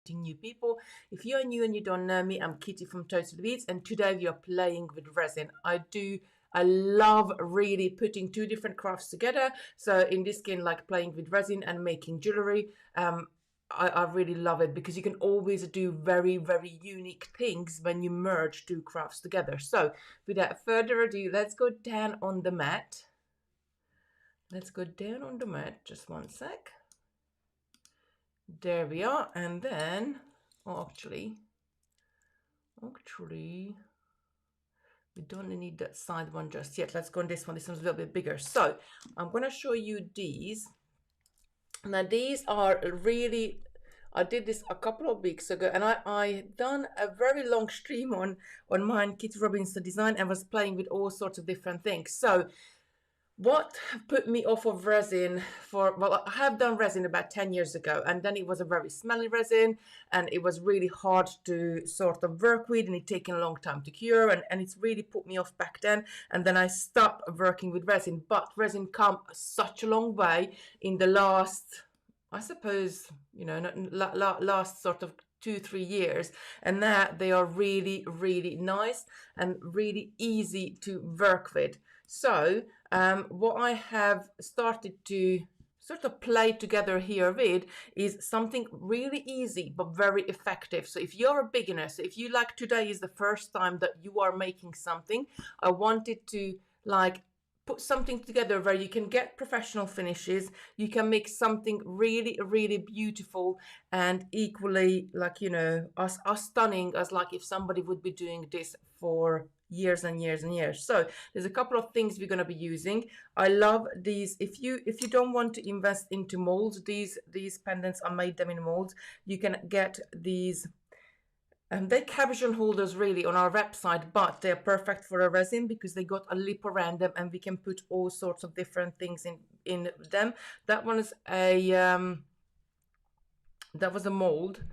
new people. If you're new and you don't know me, I'm Kitty from Total Beads, and today we are playing with resin. I love really putting two different crafts together. So in this game, like playing with resin and making jewelry. I really love it because you can always do very, very unique things when you merge two crafts together. So without further ado, let's go down on the mat. Let's go down on the mat, just one sec. There we are, and then, oh, actually, we don't need that side one just yet. Let's go on this one. This one's a little bit bigger. So I'm going to show you these. Now these are really, I did this a couple of weeks ago, and I done a very long stream on mine, Kitty Robinson Design, and was playing with all sorts of different things. So what put me off of resin well, I have done resin about 10 years ago, and then it was a very smelly resin, and it was really hard to sort of work with, and it taken a long time to cure, and it's really put me off back then. And then I stopped working with resin. But resin come such a long way in the last, I suppose, you know, last sort of 2-3 years, and now they are really, really nice and really easy to work with. So what I have started to sort of play together here with is something really easy but very effective. So if you're a beginner, so if you like today is the first time that you are making something, I wanted to like put something together where you can get professional finishes, you can make something really, really beautiful and equally, like, you know, as stunning as like if somebody would be doing this for years and years and years. So there's a couple of things we're going to be using. I love these. If you don't want to invest into molds, these pendants, I made them in molds. You can get these. They're cabochon holders really on our website, but they're perfect for a resin because they got a lip around them, and we can put all sorts of different things in them. That one is a that was a mold.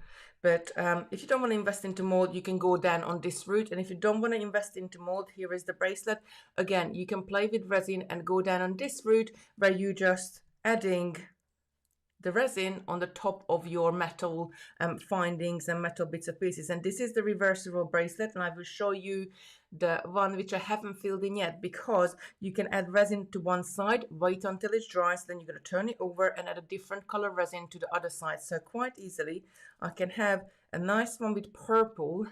But if you don't want to invest into mold, you can go down on this route. And if you don't want to invest into mold, here is the bracelet. Again, you can play with resin and go down on this route where you just adding the resin on the top of your metal findings and metal bits and pieces. And this is the reversible bracelet, and I will show you the one which I haven't filled in yet, because you can add resin to one side, wait until it dries, then you're going to turn it over and add a different color resin to the other side. So quite easily I can have a nice one with purple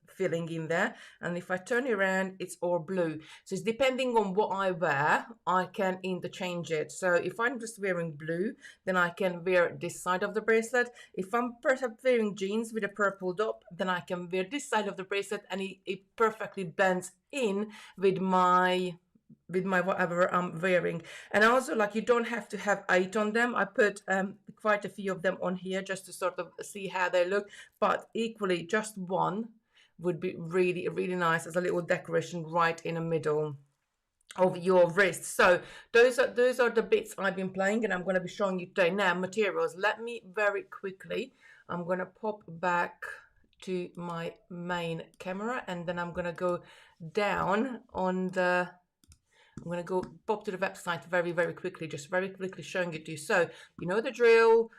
filling in there, and if I turn it around, it's all blue. So it's depending on what I wear, I can interchange it. So if I'm just wearing blue, then I can wear this side of the bracelet. If I'm perhaps wearing jeans with a purple dot, then I can wear this side of the bracelet, and it perfectly blends in with my whatever I'm wearing. And also, like, you don't have to have 8 on them. I put quite a few of them on here just to sort of see how they look, but equally just one would be really, really nice as a little decoration right in the middle of your wrist. So those are the bits I've been playing, and I'm going to be showing you today. Now, materials, let me very quickly, I'm going to pop back to my main camera, and then I'm going to go down on the, I'm going to go pop to the website very, very quickly, just very quickly showing it to you. So you know the drill,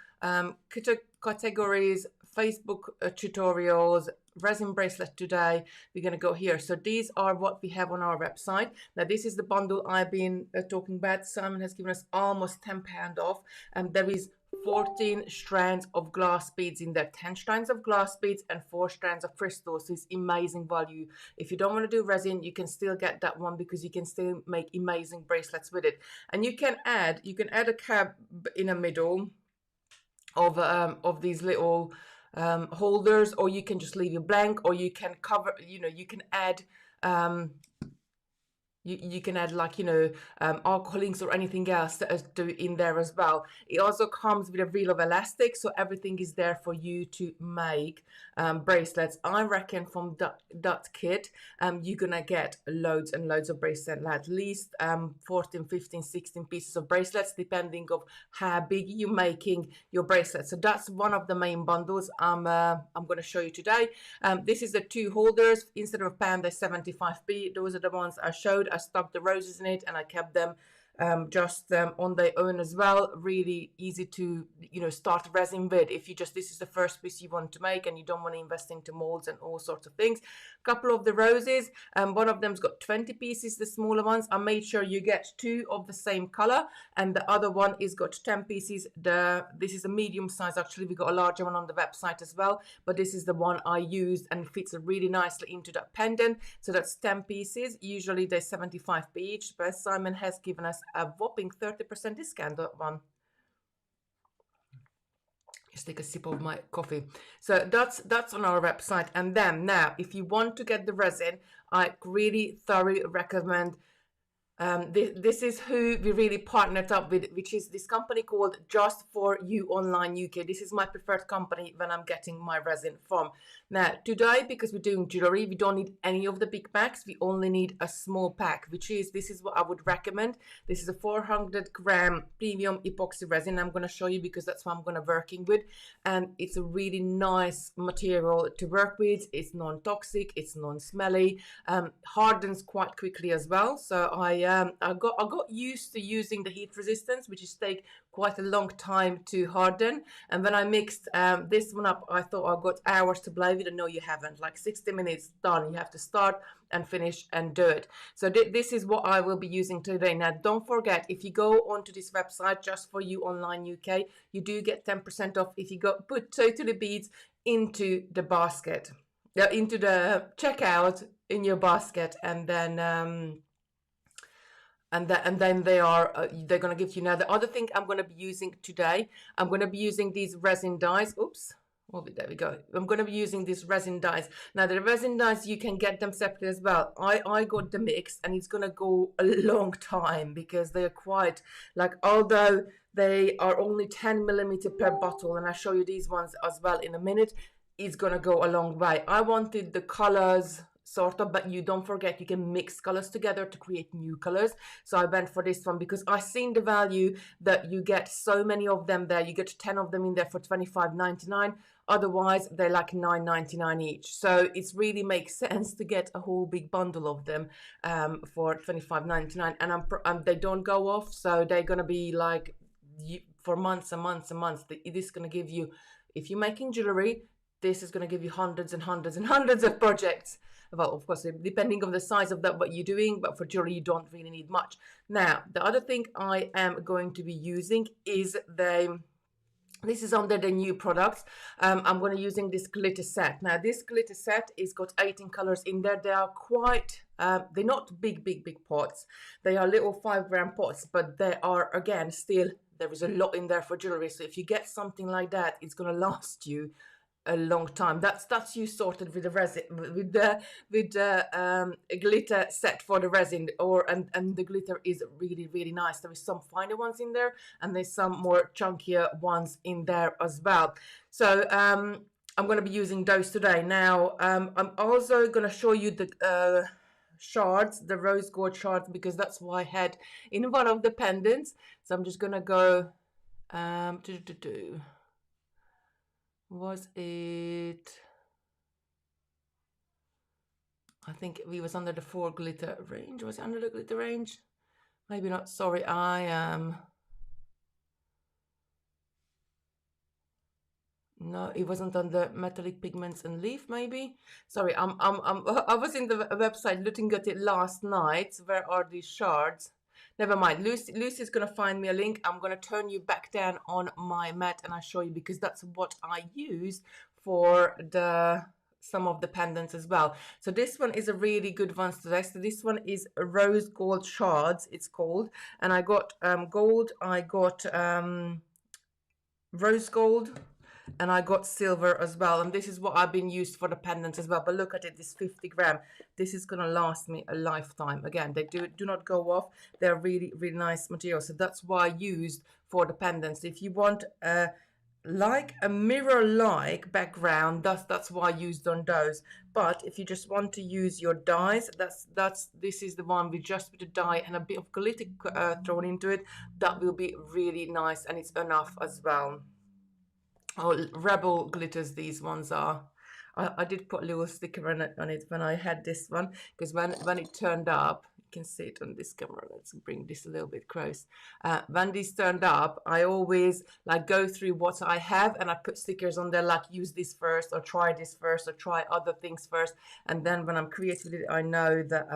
categories, Facebook tutorials, resin bracelet today. We're going to go here. So these are what we have on our website. Now this is the bundle I've been talking about. Simon has given us almost £10 off, and there is 14 strands of glass beads in there, 10 strands of glass beads and 4 strands of crystals. So it's amazing value. If you don't want to do resin, you can still get that one because you can still make amazing bracelets with it. And you can add a cap in the middle of these little holders, or you can just leave it blank, or you can cover, you know, you can add you can add, like, you know, alcohol inks or anything else that do in there as well. It also comes with a reel of elastic, so everything is there for you to make bracelets. I reckon from that kit you're gonna get loads and loads of bracelets, at least 14, 15, 16 pieces of bracelets, depending of how big you're making your bracelets. So that's one of the main bundles I'm going to show you today. This is the 2 holders. Instead of £1, they're 75p. Those are the ones I showed. I stuck the roses in it, and I kept them just on their own as well. Really easy to, you know, start resin with if you just, this is the first piece you want to make and you don't want to invest into molds and all sorts of things. Couple of the roses, one of them's got 20 pieces, the smaller ones. I made sure you get 2 of the same color, and the other one is got 10 pieces. This is a medium size. Actually, we got a larger one on the website as well, but this is the one I used and fits really nicely into that pendant. So that's 10 pieces. Usually they're 75 each, but Simon has given us a whopping 30% discount on that one. Just take a sip of my coffee. So that's on our website. And then now, if you want to get the resin, I really thoroughly recommend this is who we really partnered up with, which is this company called Just For You Online UK. This is my preferred company when I'm getting my resin from. Now, today, because we're doing jewelry, we don't need any of the big packs. We only need a small pack, which is, this is what I would recommend. This is a 400 gram premium epoxy resin. I'm going to show you because that's what I'm going to working with. And it's a really nice material to work with. It's non-toxic, it's non-smelly, hardens quite quickly as well. So I got used to using the heat resistance, which is take quite a long time to harden. And when I mixed this one up, I thought I got hours to play with, and no, you haven't. Like 60 minutes done. You have to start and finish and do it. So this is what I will be using today. Now, don't forget, if you go onto this website, Just For You Online UK, you do get 10% off if you put totally beads into the basket, into the checkout in your basket, and then and then they're going to give you. Now, the other thing I'm going to be using today, I'm going to be using these resin dyes. Oops. Oh, there we go. I'm going to be using these resin dyes. Now, the resin dyes, you can get them separately as well. I got the mix, and it's going to go a long time because they're quite, like, although they are only 10 millimeter per bottle, and I'll show you these ones as well in a minute, it's going to go a long way. I wanted the colors sort of, but you don't forget you can mix colors together to create new colors. So I went for this one because I seen the value that you get so many of them there. You get 10 of them in there for $25.99. Otherwise, they're like $9.99 each. So it really makes sense to get a whole big bundle of them for $25.99. And they don't go off, so they're gonna be like for months and months and months. It is gonna give you, if you're making jewelry, this is gonna give you hundreds and hundreds and hundreds of projects. Well, of course, depending on the size of that, what you're doing, but for jewelry, you don't really need much. Now, the other thing I am going to be using is this is under the new products. I'm going to be using this glitter set. Now, this glitter set is got 18 colors in there. They are quite, they're not big pots. They are little 5 gram pots, but they are, again, still, there is a lot in there for jewelry. So if you get something like that, it's going to last you a long time. That's you sorted with the resin, with the glitter set for the resin, and the glitter is really nice. There is some finer ones in there, and there's some more chunkier ones in there as well. So I'm going to be using those today. Now I'm also going to show you the shards, the rose gold shards, because that's what I had in one of the pendants. So I'm just going to go was it, I think we was under the 4 glitter range. Was it under the glitter range? Maybe not. Sorry, I am. No, it wasn't under metallic pigments and leaf. Maybe. Sorry, I was in the website looking at it last night. Where are these shards? Never mind. Lucy's going to find me a link. I'm going to turn you back down on my mat and I'll show you, because that's what I use for some of the pendants as well. So this one is a really good one today. So this one is rose gold shards, it's called. And I got gold, I got rose gold, and I got silver as well. And this is what I've been used for the pendants as well. But look at it, this 50 gram. This is going to last me a lifetime. Again, they do not go off. They're really nice material. So that's why I used for the pendants. If you want like a mirror-like background, that's why I used on those. But if you just want to use your dyes, this is the one with just with the dye and a bit of glitter thrown into it. That will be really nice, and it's enough as well. Oh, Rebel glitters, these ones are. I did put a little sticker on it when I had this one, because when it turned up, can see it on this camera. Let's bring this a little bit close. When these turned up, I always like go through what I have and I put stickers on there like use this first or try this first or try other things first. And then when I'm creating it, I know that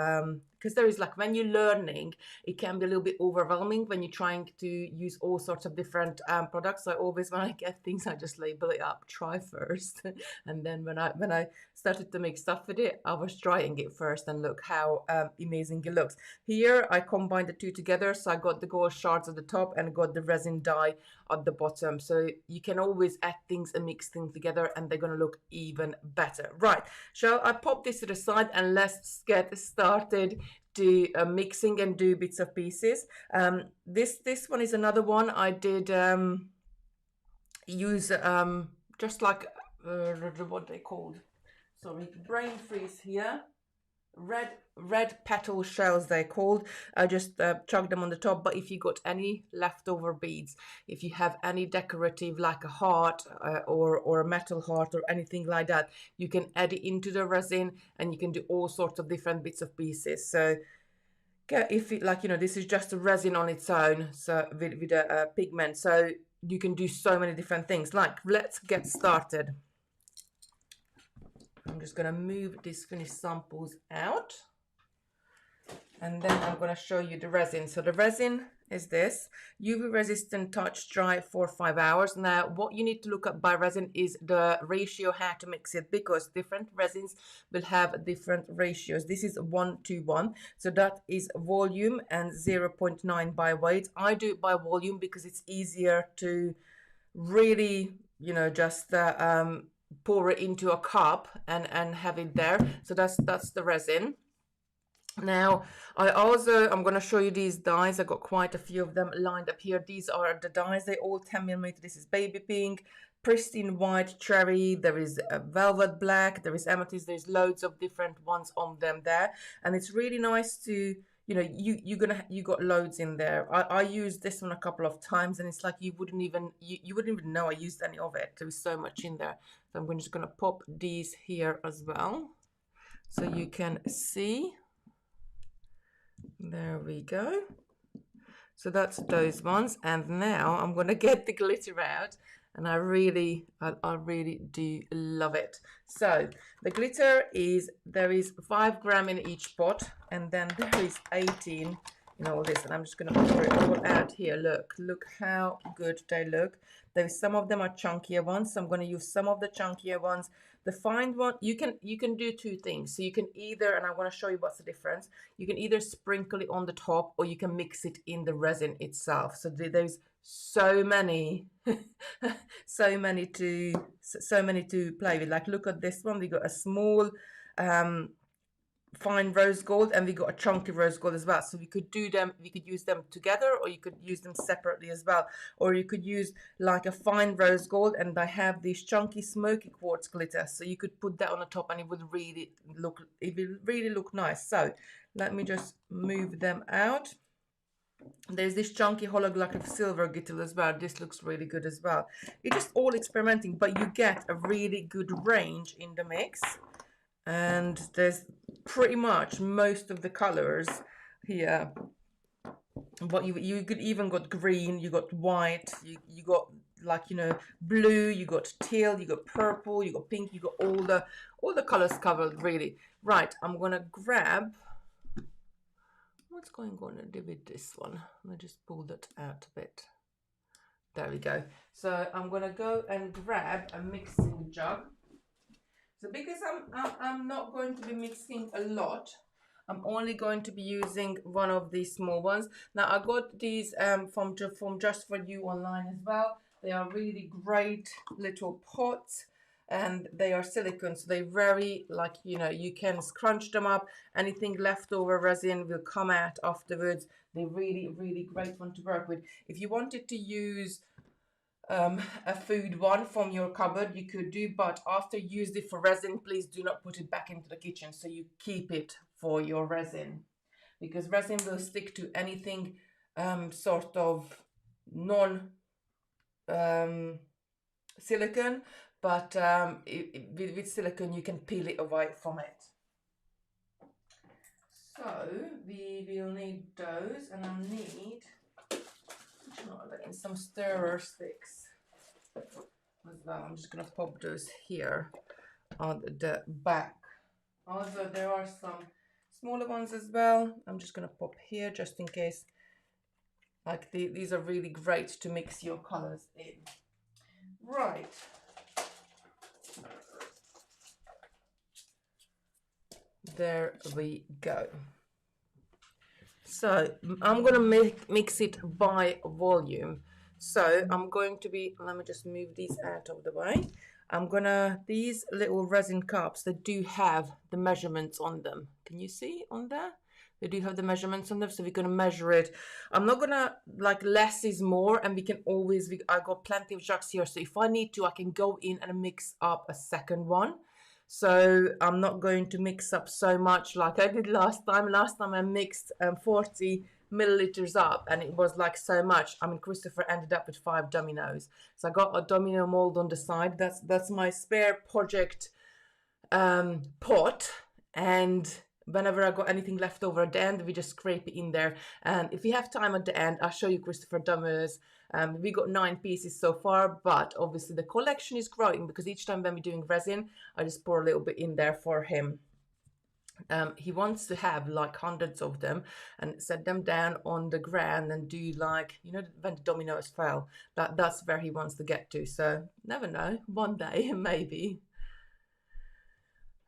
because there is like when you're learning, it can be a little bit overwhelming when you're trying to use all sorts of different products. So always when I get things, I just label it up, try first. And then when I started to make stuff with it, I was trying it first and look how amazing it looks. Here I combined the two together, so I got the gold shards at the top and got the resin dye at the bottom. So you can always add things and mix things together and they're going to look even better. Right, so I pop this to the side and let's get started to mixing and do bits of pieces. This one is another one I did use just like what they called, sorry, brain freeze here, red petal shells they're called. I just chucked them on the top, but if you got any leftover beads, if you have any decorative like a heart or a metal heart or anything like that, you can add it into the resin and you can do all sorts of different bits of pieces. So if it like, you know, this is just a resin on its own, so with a pigment, so you can do so many different things. Like, let's get started. I'm just going to move these finished samples out and then I'm going to show you the resin. So the resin is this UV resistant, touch dry for 5 hours. Now what you need to look at by resin is the ratio, how to mix it, because different resins will have different ratios. This is 1:1, so that is volume, and 0.9 by weight. I do it by volume because it's easier to really, you know, just pour it into a cup and have it there. So that's the resin. Now I'm going to show you these dyes. I got quite a few of them lined up here. These are the dyes, they all 10mm. This is baby pink, pristine white, cherry, there is a velvet black, there is amethyst, there's loads of different ones on them there, and it's really nice to, you know, you got loads in there. I used this one a couple of times and it's like you wouldn't even know I used any of it. There was so much in there. So I'm just going to pop these here as well so you can see. There we go. So that's those ones, and now I'm going to get the glitter out, and I really do love it. So the glitter is, there is 5 grams in each pot, and then there is 18 in all this, and I'm just going to pour it all out here. Look how good they look. There's some of them are chunkier ones, so I'm going to use some of the chunkier ones. The fine one, you can do two things. So you can either, and I want to show you what's the difference, you can either sprinkle it on the top or you can mix it in the resin itself. So there's so many so many to play with. Like, look at this one. We got a small fine rose gold and we got a chunky rose gold as well. So we could do them, we could use them together or you could use them separately as well, or you could use like a fine rose gold, and I have this chunky smoky quartz glitter, so you could put that on the top and it would really look nice. So let me just move them out. There's this chunky holographic silver glitter as well. This looks really good as well. You're just all experimenting, but you get a really good range in the mix, and there's pretty much most of the colors here. But you could even got green, you got white, you got, like, you know, blue, you got teal, you got purple, you got pink, you got all the colors covered really. Right, I'm gonna grab, what's going on with this one? Let me just pull that out a bit. There we go. So I'm gonna go and grab a mixing jug. So because I'm not going to be mixing a lot, I'm only going to be using one of these small ones. Now I got these from Just For You online as well. They are really great little pots, and they are silicone, so they're very, like, you know, you can scrunch them up. Anything leftover resin will come out afterwards. They're really great one to work with. If you wanted to use a food one from your cupboard, you could do, but after you used it for resin, please do not put it back into the kitchen. So you keep it for your resin, because resin will stick to anything sort of non silicone, but with silicone you can peel it away from it. So we will need those, and I'll need some stirrer sticks as well. I'm just gonna pop those here on the back. Also, there are some smaller ones as well. I'm just gonna pop here just in case. Like these are really great to mix your colors in. Right. There we go. So I'm going to mix it by volume. So I'm going to be, let me just move these out of the way. I'm going to, these little resin cups, they do have the measurements on them. Can you see on there? They do have the measurements on them, so we're going to measure it. I'm not going to, like, less is more, and we can always, I got plenty of jugs here, so if I need to, I can go in and mix up a second one. So I'm not going to mix up so much like I did last time. Last time I mixed 40 milliliters up, and it was like so much. I mean, Christopher ended up with 5 dominoes. So I got a domino mold on the side. That's my spare project pot, and whenever I got anything left over at the end, we just scrape it in there. And if we have time at the end, I'll show you Christopher dominoes. We got 9 pieces so far, but obviously the collection is growing because each time when we're doing resin, I just pour a little bit in there for him. He wants to have like hundreds of them and set them down on the ground and do, like, you know, when the dominoes fell. That's where he wants to get to. So never know, one day maybe.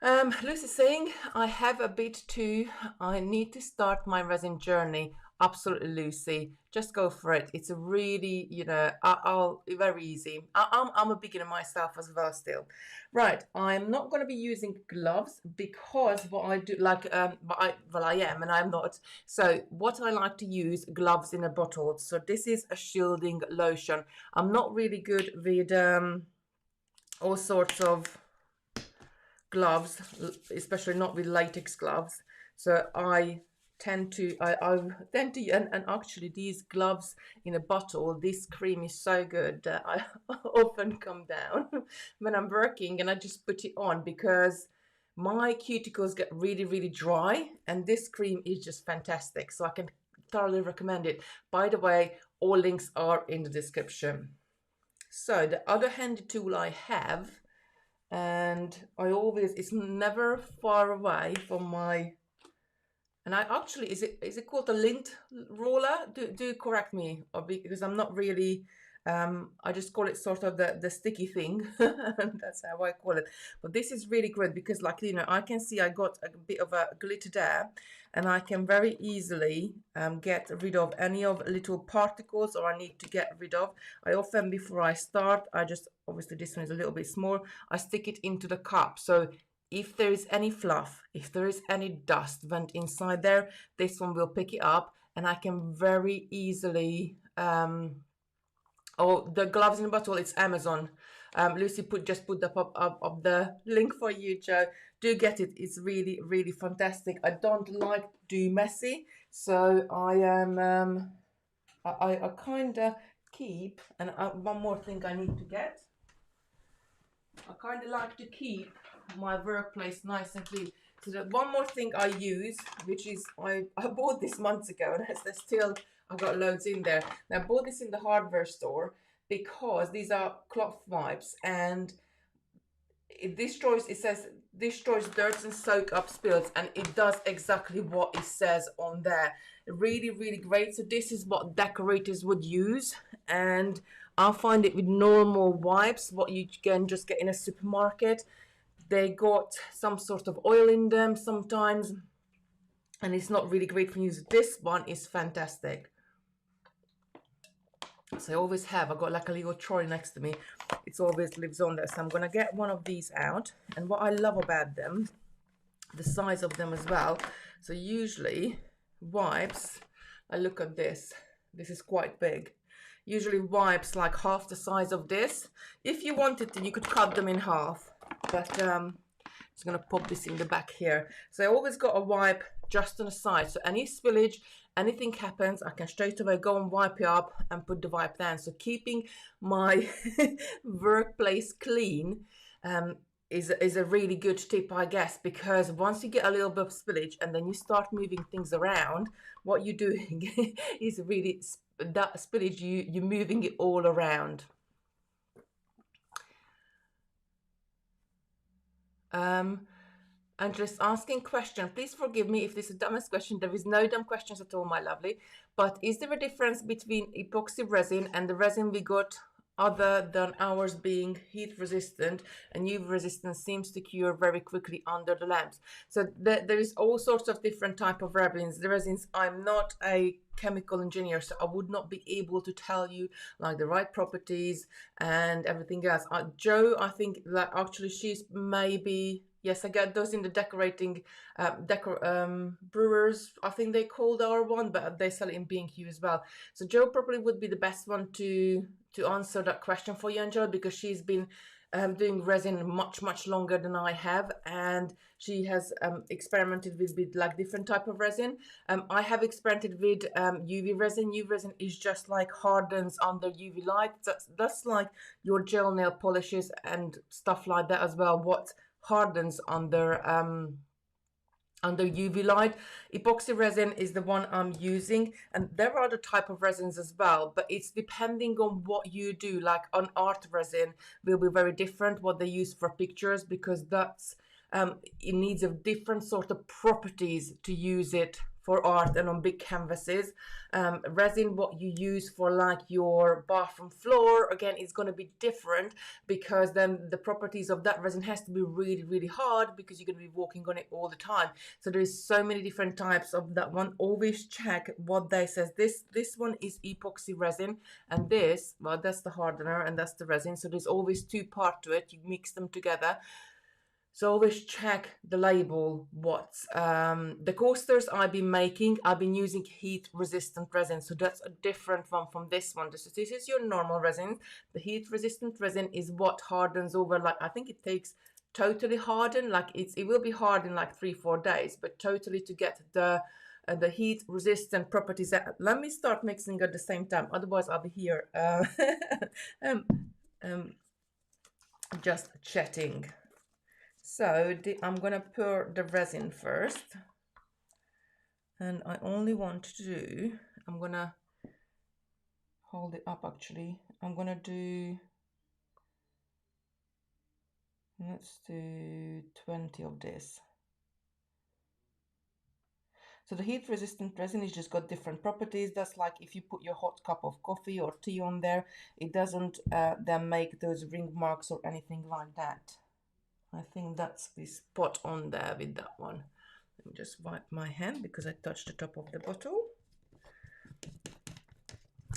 Lucy's saying, I have a bit too. I need to start my resin journey. Absolutely, Lucy. Just go for it. It's a really, you know, I'll very easy. I'm a beginner myself as well still. Right, I'm not going to be using gloves because what I do, like, I am and I'm not. So what I like to use, gloves in a bottle. So this is a shielding lotion. I'm not really good with all sorts of gloves, especially not with latex gloves. So I tend to and actually these gloves in a bottle, this cream is so good that I often come down when I'm working and I just put it on because my cuticles get really dry, and this cream is just fantastic. So I can thoroughly recommend it. By the way, all links are in the description. So the other handy tool I have, and I always, it's never far away from my, and I actually, is it called a lint roller? Do correct me, or because I'm not really, I just call it sort of the sticky thing. That's how I call it. But this is really good because, like, you know, I can see I got a bit of a glitter there, and I can very easily get rid of any of little particles or I need to get rid of. I often, before I start, I just, obviously this one is a little bit small, I stick it into the cup. So if there is any fluff, if there is any dust went inside there, this one will pick it up, and I can very easily, oh, the gloves in the bottle, it's Amazon. Lucy just put up the link for you, Joe. Do get it. It's really fantastic. I don't like to do messy, so I am I kind of keep, and one more thing I need to get. I kind of like to keep my workplace nice and clean. So that one more thing I use, which is I bought this months ago, and there's still, I've got loads in there. Now I bought this in the hardware store because these are cloth wipes, and it destroys, it says destroys dirt and soak up spills, and it does exactly what it says on there. Really great. So this is what decorators would use, and I'll find it with normal wipes, what you can just get in a supermarket. They got some sort of oil in them sometimes, and it's not really great for use. This one is fantastic. So I always have, I've got like a little trolley next to me. It always lives on there. So I'm gonna get one of these out. And what I love about them, the size of them as well. So usually wipes, I look at this. This is quite big. Usually wipes like half the size of this. If you wanted to, you could cut them in half. But I'm just going to pop this in the back here. So I always got a wipe just on the side. So any spillage, anything happens, I can straight away go and wipe it up and put the wipe down. So keeping my workplace clean is a really good tip, I guess, because once you get a little bit of spillage and then you start moving things around, what you're doing is really that spillage, you're moving it all around. And just asking question. Please forgive me if this is the dumbest question. There is no dumb questions at all, my lovely. But is there a difference between epoxy resin and the resin we got other than ours being heat resistant and UV resistant seems to cure very quickly under the lamps? So there is all sorts of different type of resins. The resins, I'm not a chemical engineer, so I would not be able to tell you like the right properties and everything else. Jo, I think like actually she's maybe, yes, I get those in the decorating brewers. I think they called our one, but they sell it in B&Q as well. So Jo probably would be the best one to answer that question for you, Angela, because she's been doing resin much longer than I have, and she has experimented with like different type of resin. I have experimented with UV resin. UV resin is just like hardens under UV light. That's like your gel nail polishes and stuff like that as well. What hardens under UV light. Epoxy resin is the one I'm using, and there are other type of resins as well, but it's depending on what you do. Like on art resin will be very different what they use for pictures, because that's it needs a different sort of properties to use it for art and on big canvases. Resin, what you use for like your bathroom floor, again, is going to be different, because then the properties of that resin has to be really hard, because you're going to be walking on it all the time. So there is so many different types of that one. Always check what they says. This one is epoxy resin, and this, well, that's the hardener and that's the resin. So there's always two parts to it. You mix them together. So always check the label. What the coasters I've been making, I've been using heat resistant resin. So that's a different one from this one. This is your normal resin. The heat resistant resin is what hardens over, like I think it takes totally harden, like it will be hard in like 3-4 days, but totally to get the heat resistant properties. Let me start mixing at the same time, otherwise I'll be here just chatting. So I'm gonna pour the resin first, and I only want to do, I'm gonna hold it up actually. I'm gonna do, let's do 20 of this. So the heat resistant resin has just got different properties. That's like if you put your hot cup of coffee or tea on there, it doesn't then make those ring marks or anything like that. I think that's the spot on there with that one. Let me just wipe my hand because I touched the top of the bottle.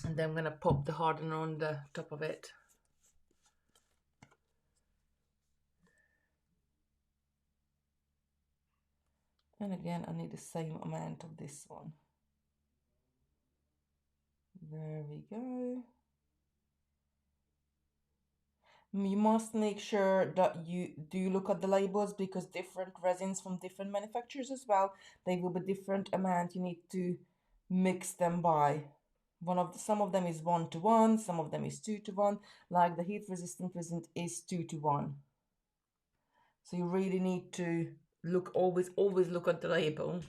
And then I'm going to pop the hardener on the top of it. And again, I need the same amount of this one. There we go. You must make sure that you do look at the labels, because different resins from different manufacturers as well, they will be different amount you need to mix them by. Some of them is 1:1, some of them is 2:1, like the heat resistant resin is 2:1. So you really need to look, always look at the label.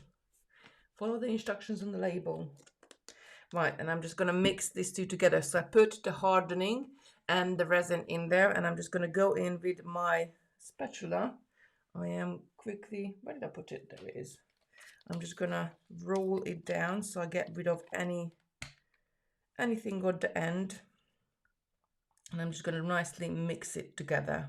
Follow the instructions on the label. Right, and I'm just going to mix these two together. So I put the hardening and the resin in there, and I'm just going to go in with my spatula. I am quickly, where did I put it? There it is. I'm just going to roll it down so I get rid of anything at the end. And I'm just going to nicely mix it together.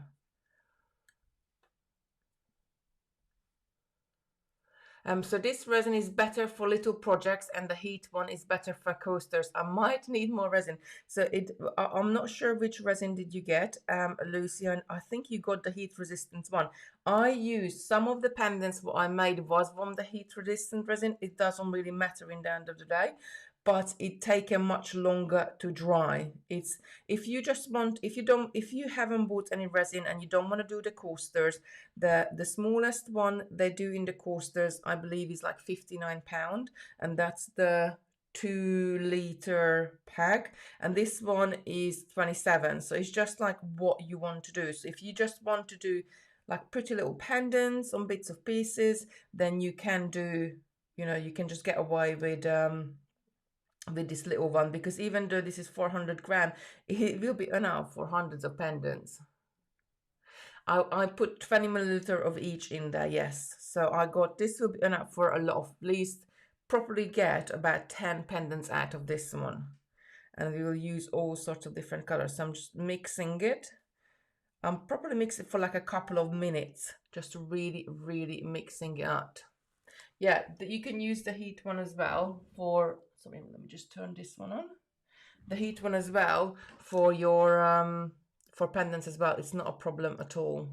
So this resin is better for little projects, and the heat one is better for coasters. I might need more resin. So I'm not sure which resin did you get, Lucia, and I think you got the heat resistant one. I used some of the pendants what I made was from the heat resistant resin. It doesn't really matter in the end of the day, but it taken much longer to dry. It's if you haven't bought any resin and you don't want to do the coasters, the smallest one they do in the coasters, I believe, is like £59, and that's the 2-liter pack, and this one is 27. So it's just like what you want to do. So if you just want to do like pretty little pendants on bits of pieces, then you can do, you know, you can just get away with this little one, because even though this is 400 gram, it will be enough for hundreds of pendants. I put 20 milliliter of each in there, yes. So I got, this will be enough for a lot of, at least properly get about 10 pendants out of this one. And we will use all sorts of different colors. So I'm just mixing it. I'm probably mixing it for like a couple of minutes, just really, really mixing it out. Yeah, you can use the heat one as well for, sorry, let me just turn this one on. The heat one as well for your, for pendants as well. It's not a problem at all.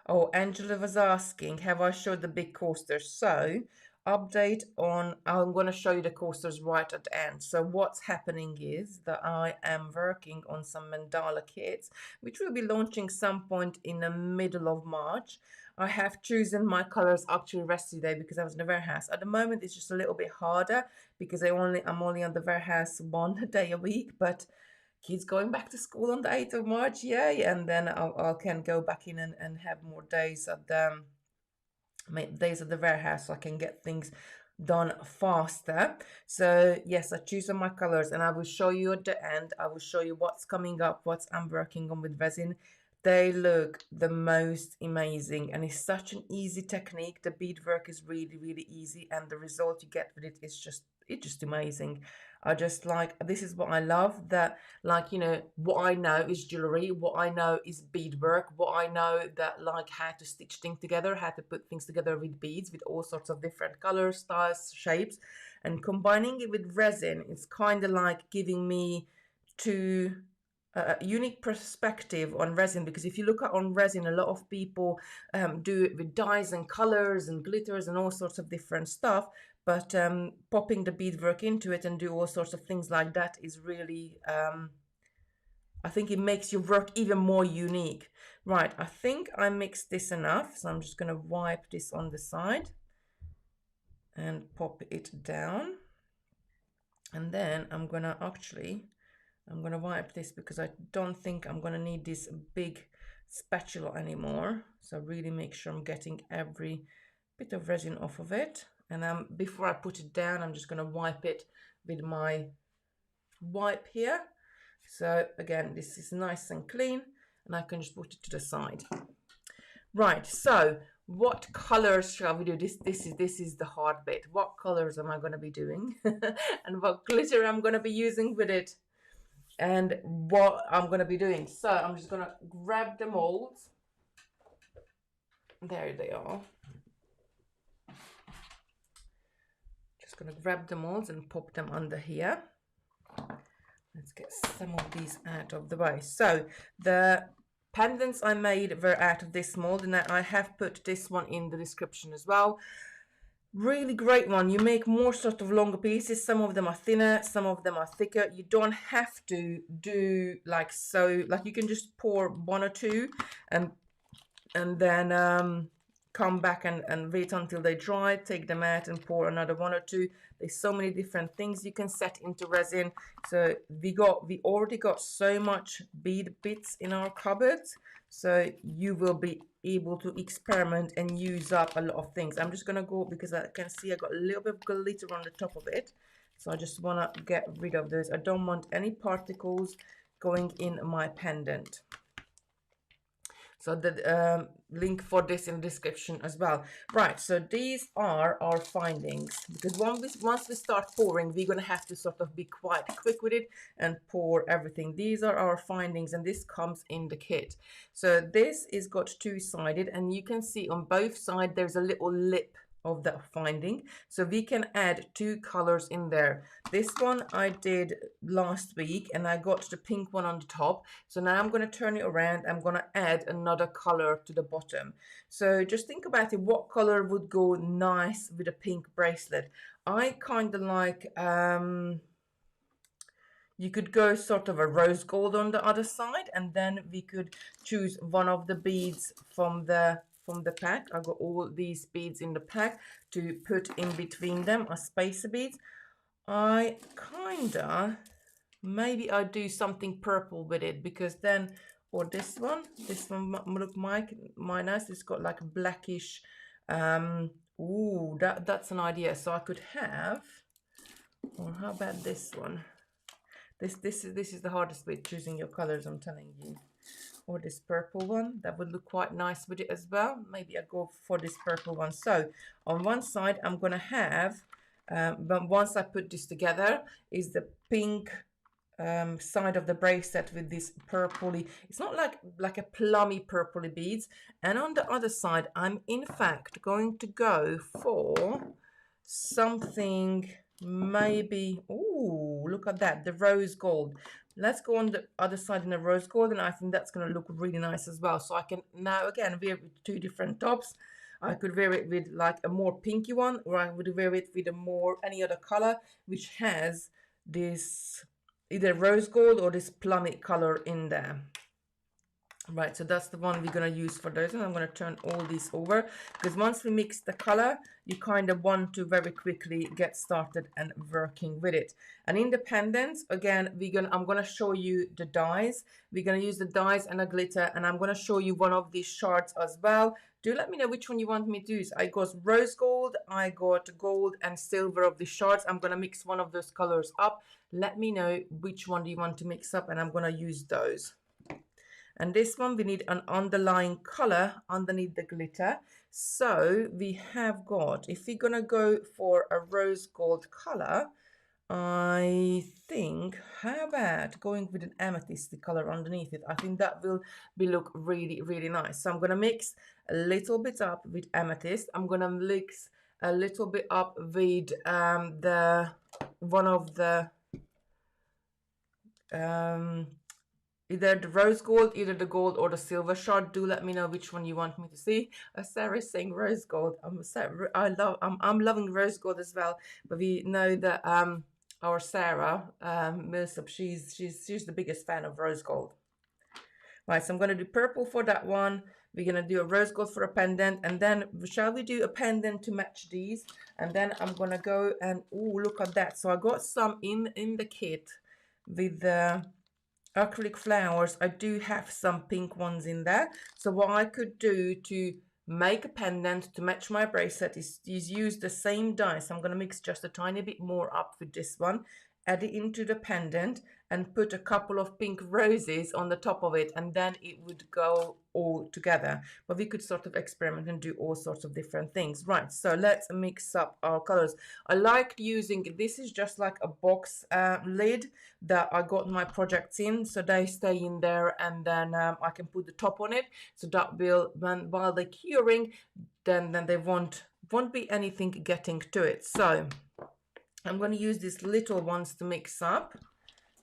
Oh, Angela was asking, have I showed the big coasters? So, update on, I'm going to show you the coasters right at the end. So what's happening is that I am working on some mandala kits, which will be launching some point in the middle of March. I have chosen my colors actually rest today because I was in the warehouse. At the moment, it's just a little bit harder because I'm only on the warehouse one day a week, but kids going back to school on the 8th of March, yay, and then I can go back in and have more days at the days at the warehouse, so I can get things done faster. So yes, I choose my colors, and I will show you at the end. I will show you what's coming up, what I'm working on with resin. They look the most amazing, and it's such an easy technique. The beadwork is really, really easy, and the result you get with it is just amazing. I just like, this is what I love, that, like, you know, what I know is jewelry, what I know is beadwork, what I know that, like, how to stitch things together, how to put things together with beads, with all sorts of different colors, styles, shapes, and combining it with resin. It's kind of like giving me two unique perspective on resin, because if you look at on resin, a lot of people do it with dyes and colors and glitters and all sorts of different stuff, but popping the beadwork into it and do all sorts of things like that is really I think it makes your work even more unique. Right, I think I mixed this enough, so I'm just going to wipe this on the side and pop it down, and then I'm going to wipe this because I don't think I'm going to need this big spatula anymore. So really make sure I'm getting every bit of resin off of it. And before I put it down, I'm just going to wipe it with my wipe here. So again, this is nice and clean, and I can just put it to the side. Right, so what colors shall we do? This is the hard bit. What colors am I going to be doing? And what glitter I'm going to be using with it? And what I'm going to be doing. So I'm just going to grab the molds. There they are. Just going to grab the molds and pop them under here. Let's get some of these out of the way. So the pendants I made were out of this mold, and I have put this one in the description as well. Really great one. You make more sort of longer pieces. Some of them are thinner, some of them are thicker. You don't have to do like so, like you can just pour one or two and then come back and wait until they dry, take them out and pour another one or two. There's so many different things you can set into resin. So we already got so much bead bits in our cupboards, so you will be able to experiment and use up a lot of things. I'm just gonna go, because I can see I got a little bit of glitter on the top of it, so I just want to get rid of those. I don't want any particles going in my pendant. So the link for this in the description as well. Right, so these are our findings, because once we start pouring, we're going to have to sort of be quite quick with it and pour everything. These are our findings, and this comes in the kit. So this is got two-sided, and you can see on both sides there's a little lip of that finding, so we can add two colors in there. This one I did last week, and I got the pink one on the top. So now I'm going to turn it around. I'm going to add another color to the bottom. So just think about it, what color would go nice with a pink bracelet? I kind of like you could go sort of a rose gold on the other side, and then we could choose one of the beads from the pack. I got all these beads in the pack to put in between them as spacer beads. I kinda maybe I'll do something purple with it, because then, or this one look my nice. It's got like a blackish, ooh, that's an idea. So I could have, or how about this one? This is the hardest bit, choosing your colors, I'm telling you. Or this purple one, that would look quite nice with it as well. Maybe I go for this purple one. So on one side I'm gonna have, but once I put this together, is the pink side of the bracelet with this purpley, it's not like a plummy purpley beads. And on the other side I'm in fact going to go for something, maybe, oh, look at that, the rose gold. Let's go on the other side in the rose gold, and I think that's going to look really nice as well. So I can now again wear it with two different tops. I could wear it with like a more pinky one, or I would wear it with a more any other color which has this either rose gold or this plummy color in there. Right, so that's the one we're going to use for those, and I'm going to turn all these over, because once we mix the color, you kind of want to very quickly get started and working with it. And in the pendants, again, I'm going to show you the dies. We're going to use the dies and a glitter, and I'm going to show you one of these shards as well. Do let me know which one you want me to use. I got rose gold, I got gold and silver of the shards. I'm going to mix one of those colors up. Let me know which one do you want to mix up, and I'm going to use those. And this one, we need an underlying color underneath the glitter. So we have got, if we're gonna go for a rose gold color, I think, how about going with an amethyst color underneath it? I think that will look really, really nice. So I'm gonna mix a little bit up with amethyst. I'm gonna mix a little bit up with the one of the either the rose gold, either the gold or the silver shard. Do let me know which one you want me to see. Sarah is saying rose gold. I'm loving rose gold as well. But we know that our Sarah Millsap, she's the biggest fan of rose gold. Right, so I'm gonna do purple for that one. We're gonna do a rose gold for a pendant, and then shall we do a pendant to match these? And then I'm gonna go and oh, look at that. So I got some in the kit with the acrylic flowers. I do have some pink ones in there. So what I could do to make a pendant to match my bracelet is use the same dies. I'm going to mix just a tiny bit more up with this one, add it into the pendant, and put a couple of pink roses on the top of it, and then it would go all together. But we could sort of experiment and do all sorts of different things. Right, so let's mix up our colors. I like using, this is just like a box lid that I got my projects in, so they stay in there, and then I can put the top on it, so that will, while they're curing, then there won't be anything getting to it. So I'm going to use these little ones to mix up.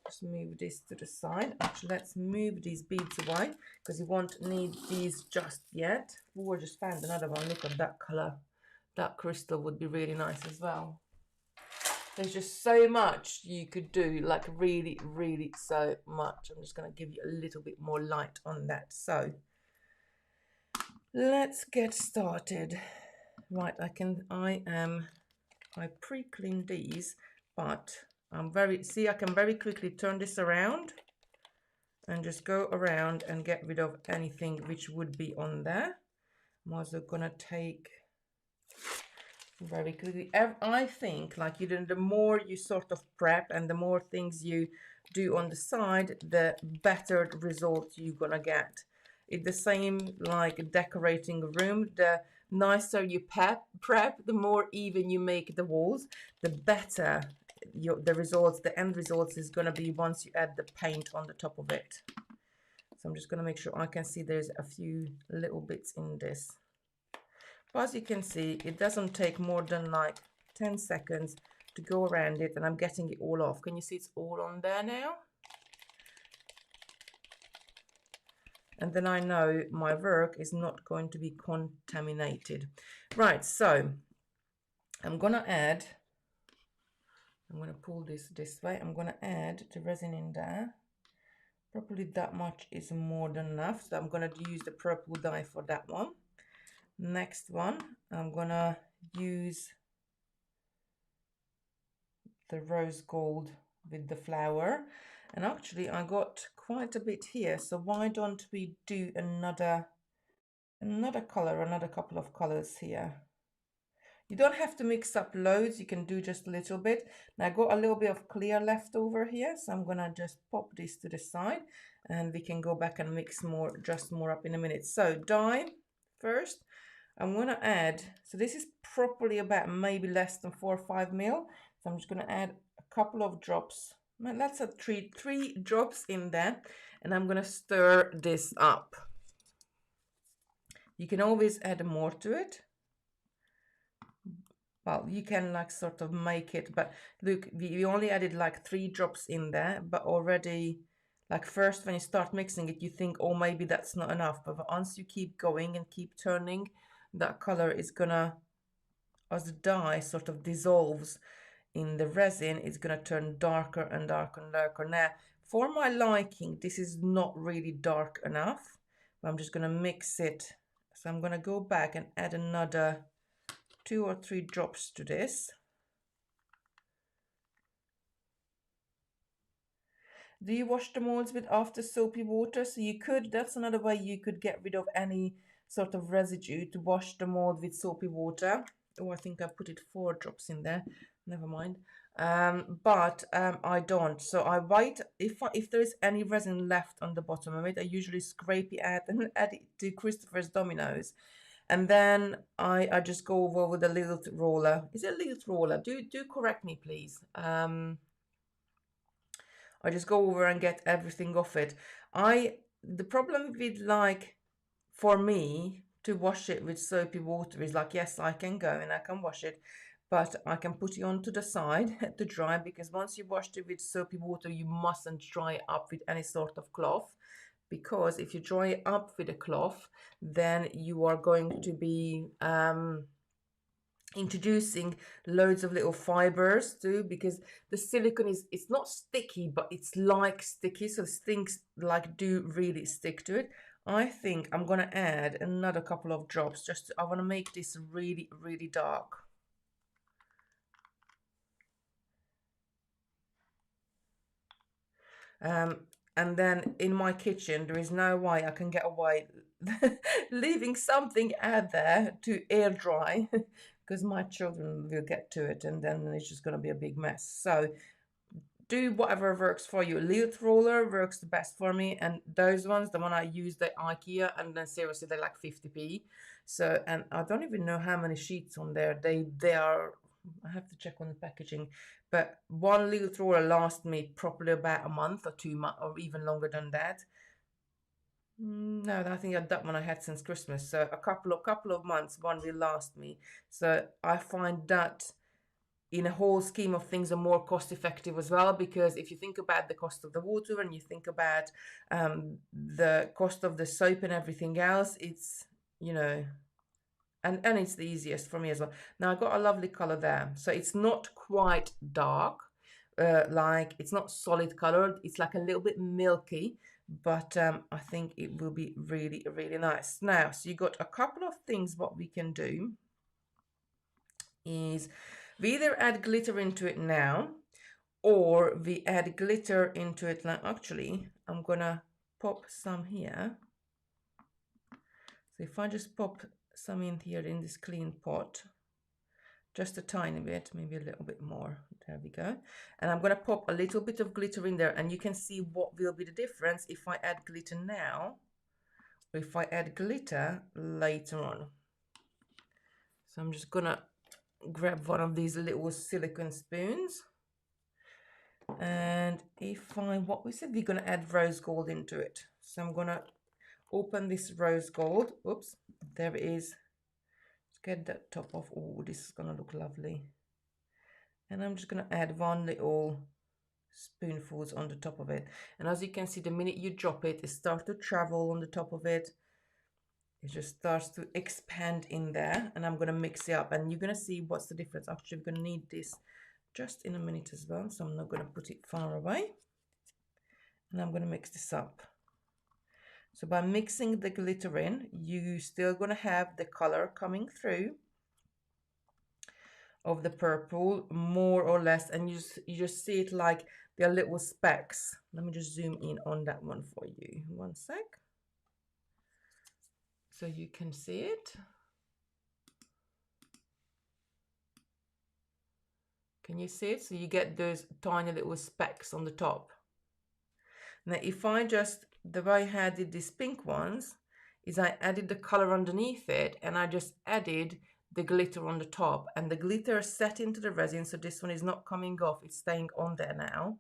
Just move this to the side. Actually, let's move these beads away, because you won't need these just yet. Oh, I just found another one. Look at that color. That crystal would be really nice as well. There's just so much you could do, like really, really so much. I'm just going to give you a little bit more light on that. So let's get started. Right, I pre-cleaned these, but I can very quickly turn this around and just go around and get rid of anything which would be on there. I'm also gonna take very quickly. I think like the more you sort of prep and the more things you do on the side, the better results you're gonna get. It's the same like decorating a room. The nicer you prep, the more even you make the walls, the better the end results is going to be once you add the paint on the top of it. So I'm just going to make sure I can see there's a few little bits in this. But as you can see, it doesn't take more than like 10 seconds to go around it, and I'm getting it all off. Can you see it's all on there now? And then I know my work is not going to be contaminated. Right, so I'm going to pull this way. I'm going to add the resin in there. Probably that much is more than enough. So I'm going to use the purple dye for that one. Next one, I'm going to use the rose gold with the flower. And actually I got quite a bit here, so why don't we do another color, another couple of colors here. You don't have to mix up loads, you can do just a little bit. Now I got a little bit of clear left over here, so I'm gonna just pop this to the side and we can go back and mix more, just more up in a minute. So dye first. I'm gonna add, so this is probably about maybe less than 4 or 5 mil. So I'm just gonna add a couple of drops. Let's add three drops in there, and I'm gonna stir this up. You can always add more to it. Well, you can like sort of make it, but look, we only added like 3 drops in there, but already like first when you start mixing it, you think, oh, maybe that's not enough. But once you keep going and keep turning, that color is gonna, as the dye sort of dissolves in the resin, it's gonna turn darker and darker and darker. Now, for my liking, this is not really dark enough. I'm just gonna mix it. So I'm gonna go back and add another 2 or 3 drops to this. Do you wash the molds with after soapy water? So you could, that's another way you could get rid of any sort of residue, to wash the mold with soapy water. Oh, I think I put it 4 drops in there. Never mind. But I don't. So I wait, if there is any resin left on the bottom of it, I usually scrape it out and add it to Christopher's dominoes. And then I just go over with a little roller. Is it a little roller? Do correct me, please. I just go over and get everything off it. The problem with, like, for me to wash it with soapy water is like, yes, I can go and I can wash it, but I can put it onto the side to dry, because once you washed it with soapy water, you mustn't dry it up with any sort of cloth, because if you dry it up with a cloth, then you are going to be introducing loads of little fibers too, because the silicone is, it's not sticky, but it's like sticky, so things like do really stick to it. I think I'm gonna add another couple of drops, just I want to make this really, really dark. And then in my kitchen, there is no way I can get away leaving something out there to air dry, because my children will get to it and then it's just going to be a big mess. So do whatever works for you. Little roller works the best for me, and those ones, the one I use, the IKEA, and then seriously they're like 50p. So, and I don't even know how many sheets on there. They are, I have to check on the packaging, but one little roller lasts me probably about a month or 2 months, or even longer than that. No, I think that one I had since Christmas. So a couple of months, one will last me. So I find that in a whole scheme of things are more cost effective as well, because if you think about the cost of the water and you think about the cost of the soap and everything else, it's, you know, and it's the easiest for me as well. Now I got a lovely color there, so it's not quite dark, like it's not solid colored, it's like a little bit milky, but I think it will be really, really nice. Now, so you got a couple of things. What we can do is we either add glitter into it now, or we add glitter into it. Like, actually, I'm gonna pop some here. So if I just pop some in here in this clean pot, just a tiny bit, maybe a little bit more. There we go. And I'm gonna pop a little bit of glitter in there, and you can see what will be the difference if I add glitter now, or if I add glitter later on. So I'm just gonna grab one of these little silicone spoons, and what we said, we're gonna add rose gold into it. So I'm gonna open this rose gold. Oops, there it is. Let's get that top off. Oh, this is gonna look lovely. And I'm just gonna add one little spoonfuls on the top of it, and as you can see, the minute you drop it, it starts to travel on the top of it. It just starts to expand in there, and I'm gonna mix it up, and you're gonna see what's the difference. Actually, we're gonna need this just in a minute as well, so I'm not gonna put it far away, and I'm gonna mix this up. So by mixing the glitter in, you still gonna have the color coming through of the purple, more or less, and you just see it like they're little specks. Let me just zoom in on that one for you. One sec. So you can see it. Can you see it? So you get those tiny little specks on the top. Now, if I just, the way I did these pink ones, is I added the color underneath it, and I just added the glitter on the top, and the glitter set into the resin, so this one is not coming off, it's staying on there now.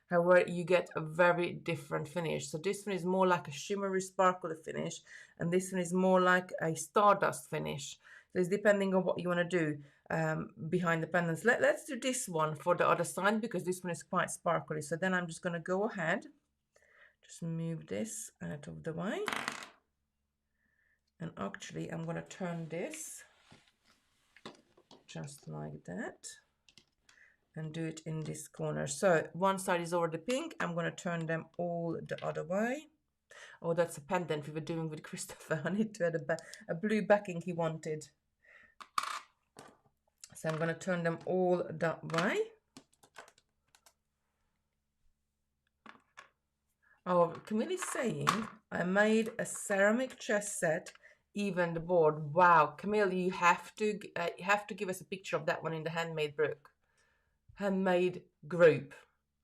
However, you get a very different finish. So this one is more like a shimmery sparkly finish, and this one is more like a stardust finish. So it's depending on what you want to do behind the pendants. Let's do this one for the other side, because this one is quite sparkly. So then I'm just going to go ahead, just move this out of the way, and actually I'm going to turn this just like that and do it in this corner. So one side is already pink. I'm going to turn them all the other way. Oh, that's a pendant we were doing with Christopher. I need to add a blue backing he wanted. So I'm going to turn them all that way. Oh, Camille's saying I made a ceramic chess set, even the board. Wow, Camille, you have to give us a picture of that one in the handmade book. Handmade group.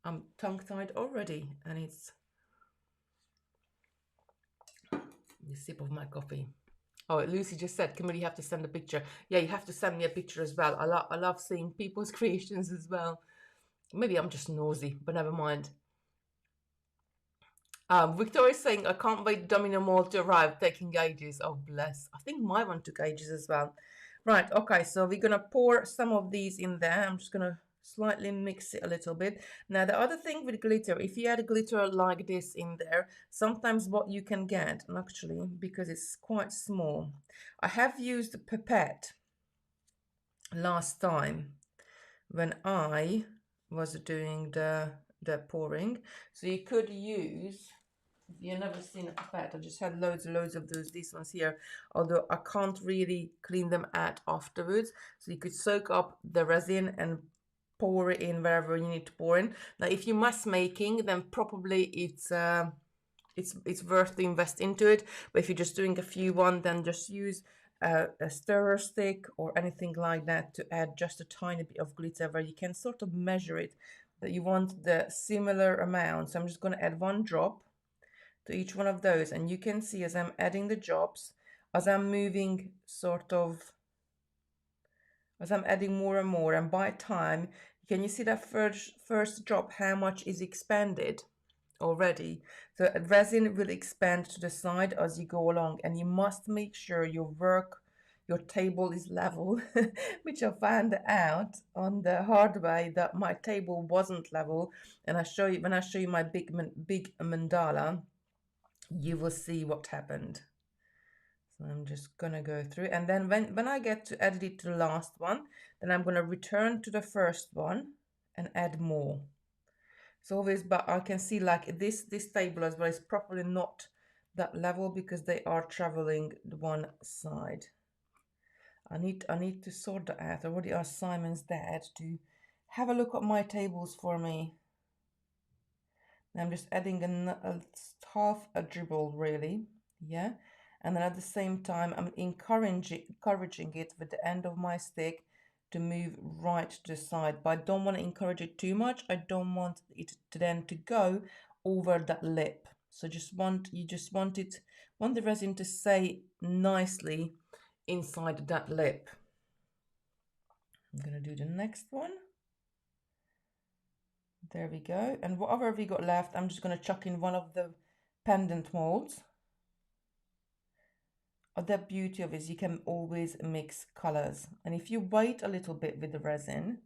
I'm tongue-tied already, and it's the sip of my coffee. Oh, Lucy just said, Camille, you have to send a picture. Yeah, you have to send me a picture as well. I love seeing people's creations as well. Maybe I'm just nosy, but never mind. Victoria's saying, I can't wait Domino Mall to arrive, taking ages. Oh, bless. I think my one took ages as well. Right, okay, so we're going to pour some of these in there. I'm just going to slightly mix it a little bit. Now, the other thing with glitter, if you add glitter like this in there, sometimes what you can get, and actually, because it's quite small, I have used a pipette last time when I was doing the pouring. So you could use, if you've never seen a pipette, I just had loads and loads of these ones here, although I can't really clean them out afterwards. So you could soak up the resin and pour it in wherever you need to pour in. Now, if you're mass making, then probably it's worth to invest into it. But if you're just doing a few then just use a stirrer stick or anything like that to add just a tiny bit of glitter where you can sort of measure it, that you want the similar amount. So I'm just going to add 1 drop to each one of those, and you can see as I'm adding the drops, as I'm moving as I'm adding more and more, and by time, can you see that first drop, how much is expanded already? So resin will expand to the side as you go along, and you must make sure your table is level, which I found out on the hard way that my table wasn't level. And when I show you my big mandala, you will see what happened. So I'm just gonna go through, and then when I get to edit it to the last one, then I'm gonna return to the first one and add more. So always, but I can see like this table as well is probably not that level because they are traveling the one side. I need to sort that out. I already asked Simon's dad to have a look at my tables for me. I'm just adding half a dribble, really, yeah. And then at the same time, I'm encouraging it with the end of my stick to move right to the side. But I don't want to encourage it too much. I don't want it to then to go over that lip. So you just want the resin to stay nicely inside that lip. I'm gonna do the next one. There we go. And whatever we got left, I'm just gonna chuck in one of the pendant molds. The beauty of it is you can always mix colors, and if you wait a little bit with the resin,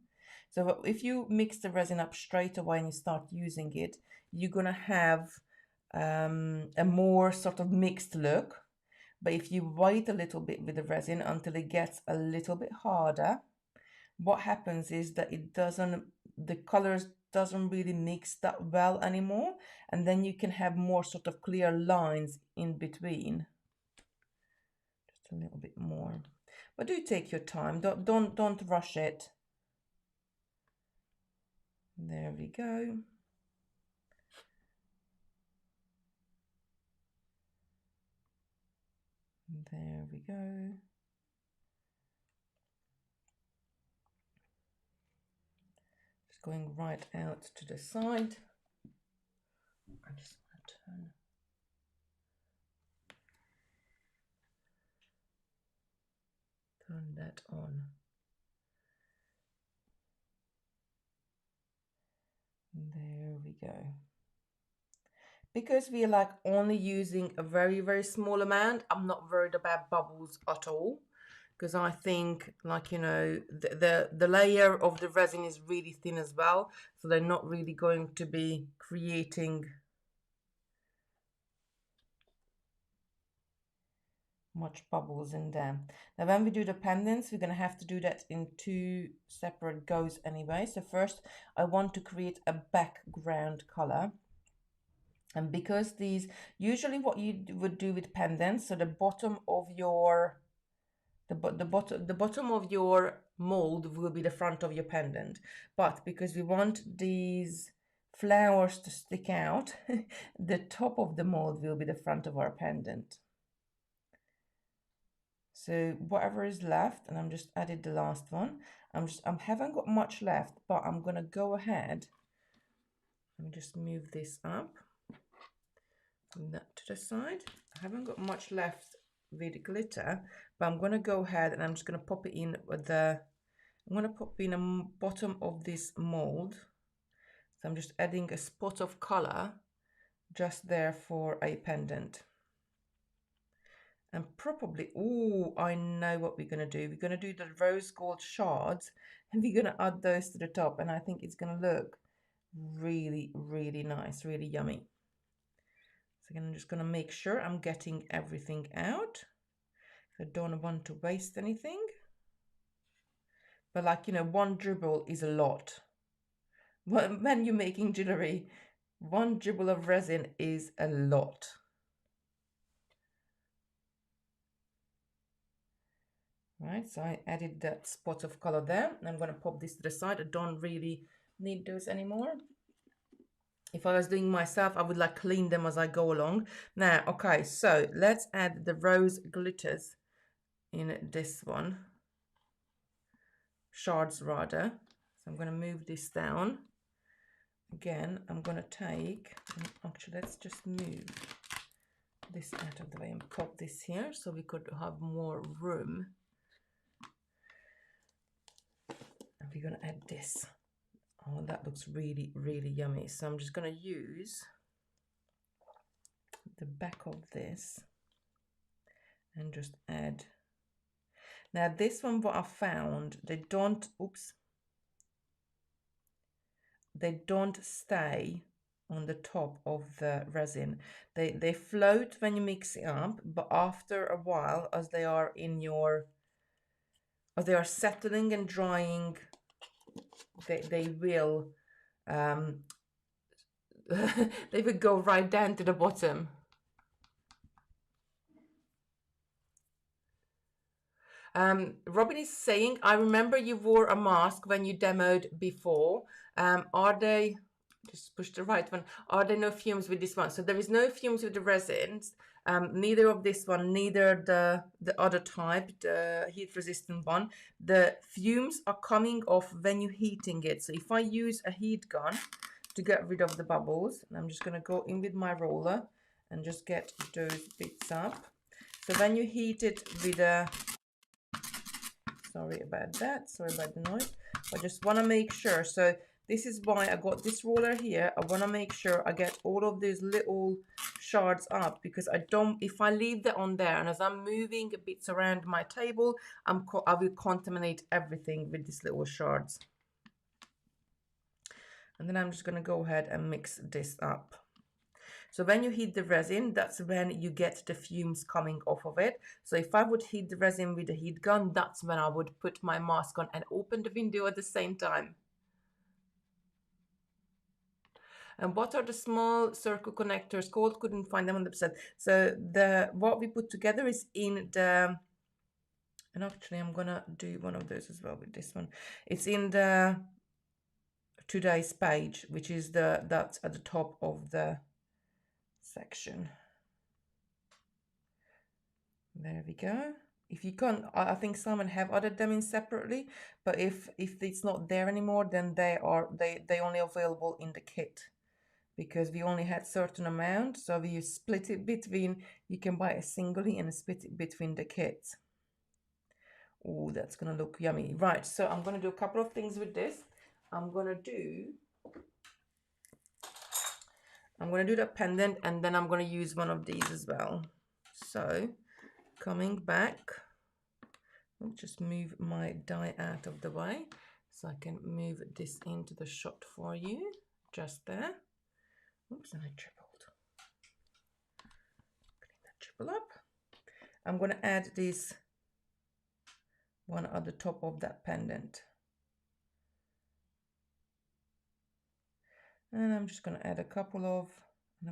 so if you mix the resin up straight away and you start using it, you're gonna have a more sort of mixed look. But if you wait a little bit with the resin until it gets a little bit harder, what happens is that the colors doesn't really mix that well anymore, and then you can have more sort of clear lines in between. A little bit more, but do take your time. Don't rush it. There we go. There we go. Just going right out to the side. I just want to turn that on. There we go. Because we are like only using a very, very small amount, I'm not worried about bubbles at all. Because I think, like, you know, the layer of the resin is really thin as well. So they're not really going to be creating much bubbles in there. Now when we do the pendants, we're going to have to do that in 2 separate goes anyway. So first I want to create a background color. And because these, usually what you would do with pendants, so the bottom of your the bottom of your mold will be the front of your pendant, but because we want these flowers to stick out, the top of the mold will be the front of our pendant. So whatever is left, and I'm just added the last one. I haven't got much left, but I'm gonna go ahead and just move this up. Bring that to the side. I haven't got much left with glitter, but I'm gonna go ahead and I'm just gonna pop it in with the. I'm gonna pop in the bottom of this mold. So I'm just adding a spot of color just there for a pendant. And probably, oh, I know what we're going to do. We're going to do the rose gold shards and we're going to add those to the top. And I think it's going to look really, really nice, really yummy. So I'm just going to make sure I'm getting everything out. I don't want to waste anything. But like, you know, 1 dribble is a lot. When you're making jewellery, 1 dribble of resin is a lot. Right, so I added that spot of color there. I'm going to pop this to the side. I don't really need those anymore. If I was doing myself, I would like clean them as I go along. Now, okay, so let's add the rose glitters in this one. Shards rather. So I'm going to move this down. Again, I'm going to take, actually, let's just move this out of the way and pop this here so we could have more room. And we're going to add this. Oh, that looks really, really yummy. So I'm just going to use the back of this and just add. Now this one, what I found, they don't stay on the top of the resin. They float when you mix it up, but after a while, as they are settling and drying, they will they would go right down to the bottom. Robin is saying, I remember you wore a mask when you demoed before. Are they, just push the right one, are there no fumes with this one? So there is no fumes with the resins, neither of this one, neither the other type, the heat resistant one. The fumes are coming off when you're heating it. So if I use a heat gun to get rid of the bubbles, and I'm just going to go in with my roller and just get those bits up. So when you heat it with a, sorry about that, sorry about the noise, I just want to make sure. So this is why I got this roller here. I want to make sure I get all of these little shards up, because I don't, if I leave that on there and as I'm moving bits around my table, I will contaminate everything with these little shards. And then I'm just going to go ahead and mix this up. So when you heat the resin, that's when you get the fumes coming off of it. So if I would heat the resin with a heat gun, that's when I would put my mask on and open the window at the same time. And what are the small circle connectors called? Couldn't find them 100%. So what we put together is in the, and actually I'm gonna do one of those as well with this one. It's in the today's page, which is that's at the top of the section. There we go. If you can't, I think someone have ordered them in separately, but if it's not there anymore, then they only available in the kit, because we only had certain amount, so we split it between, you can buy it singly and split it between the kits. Oh, that's gonna look yummy. Right, so I'm gonna do a couple of things with this. I'm gonna do the pendant, and then I'm gonna use one of these as well. So coming back, I'll just move my die out of the way so I can move this into the shot for you, just there. Oops, and I tripled. Clean that triple up. I'm going to add this one at the top of that pendant. And I'm just going to add a couple of, I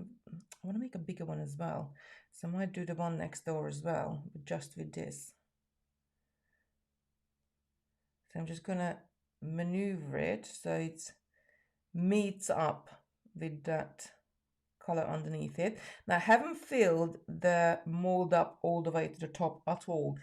want to make a bigger one as well. So I might do the one next door as well, but just with this. So I'm just going to maneuver it so it meets up with that color underneath it. Now I haven't filled the mold up all the way to the top at all.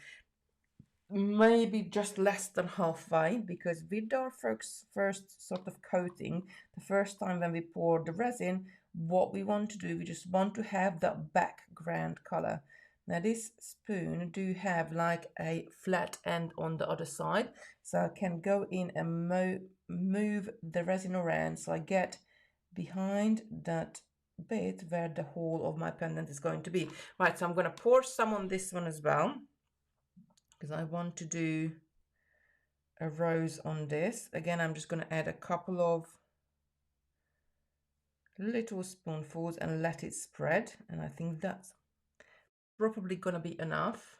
Maybe just less than halfway, because with our first sort of coating, the first time when we pour the resin, what we want to do, we just want to have that background color. Now this spoon do have like a flat end on the other side, so I can go in and move the resin around so I get behind that bit where the hole of my pendant is going to be. Right, so I'm going to pour some on this one as well, because I want to do a rose on this. Again, I'm just going to add a couple of little spoonfuls and let it spread, and I think that's probably going to be enough.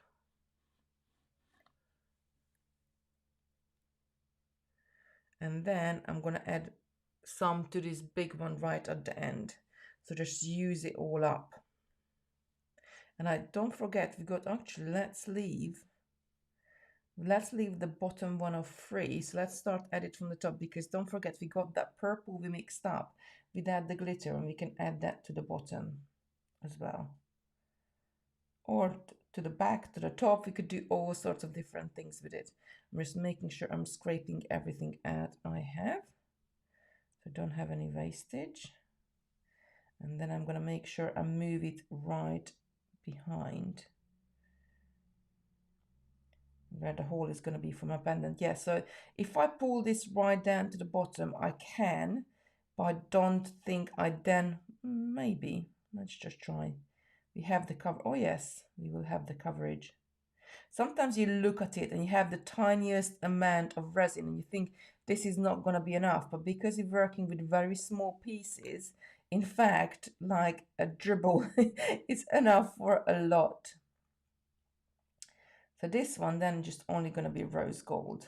And then I'm going to add some to this big one right at the end, so just use it all up. And I don't forget, we got, actually let's leave the bottom one of 3. So let's start at it from the top, because don't forget we got that purple we mixed up with the glitter, and we can add that to the bottom as well, or to the back, to the top. We could do all sorts of different things with it. I'm just making sure I'm scraping everything out I have, so I don't have any wastage. And then I'm going to make sure I move it right behind where the hole is going to be for my pendant. Yeah, so if I pull this right down to the bottom, I can, but I don't think I then, maybe, let's just try. We have the cover. Oh yes, we will have the coverage. Sometimes you look at it and you have the tiniest amount of resin and you think this is not going to be enough, but because you're working with very small pieces, in fact, like a dribble is enough for a lot. So this one then just only going to be rose gold.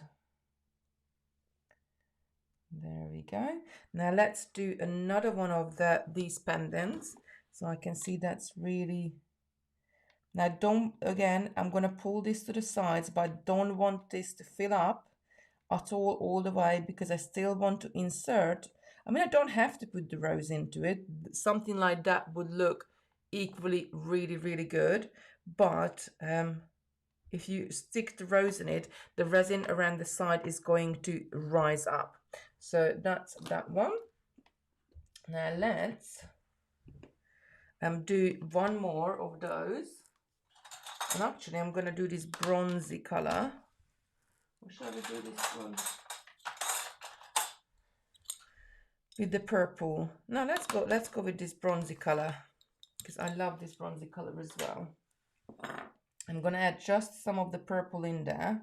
There we go. Now let's do another one of these pendants, so I can see that's really. Now don't, again, I'm going to pull this to the sides, but I don't want this to fill up at all the way, because I still want to insert. I mean, I don't have to put the rose into it. Something like that would look equally really good, but if you stick the rose in it, the resin around the side is going to rise up. So that's that one. Now let's do one more of those. And actually, I'm going to do this bronzy color. Or shall we do this one with the purple? No, let's go with this bronzy color, because I love this bronzy color as well. I'm going to add just some of the purple in there,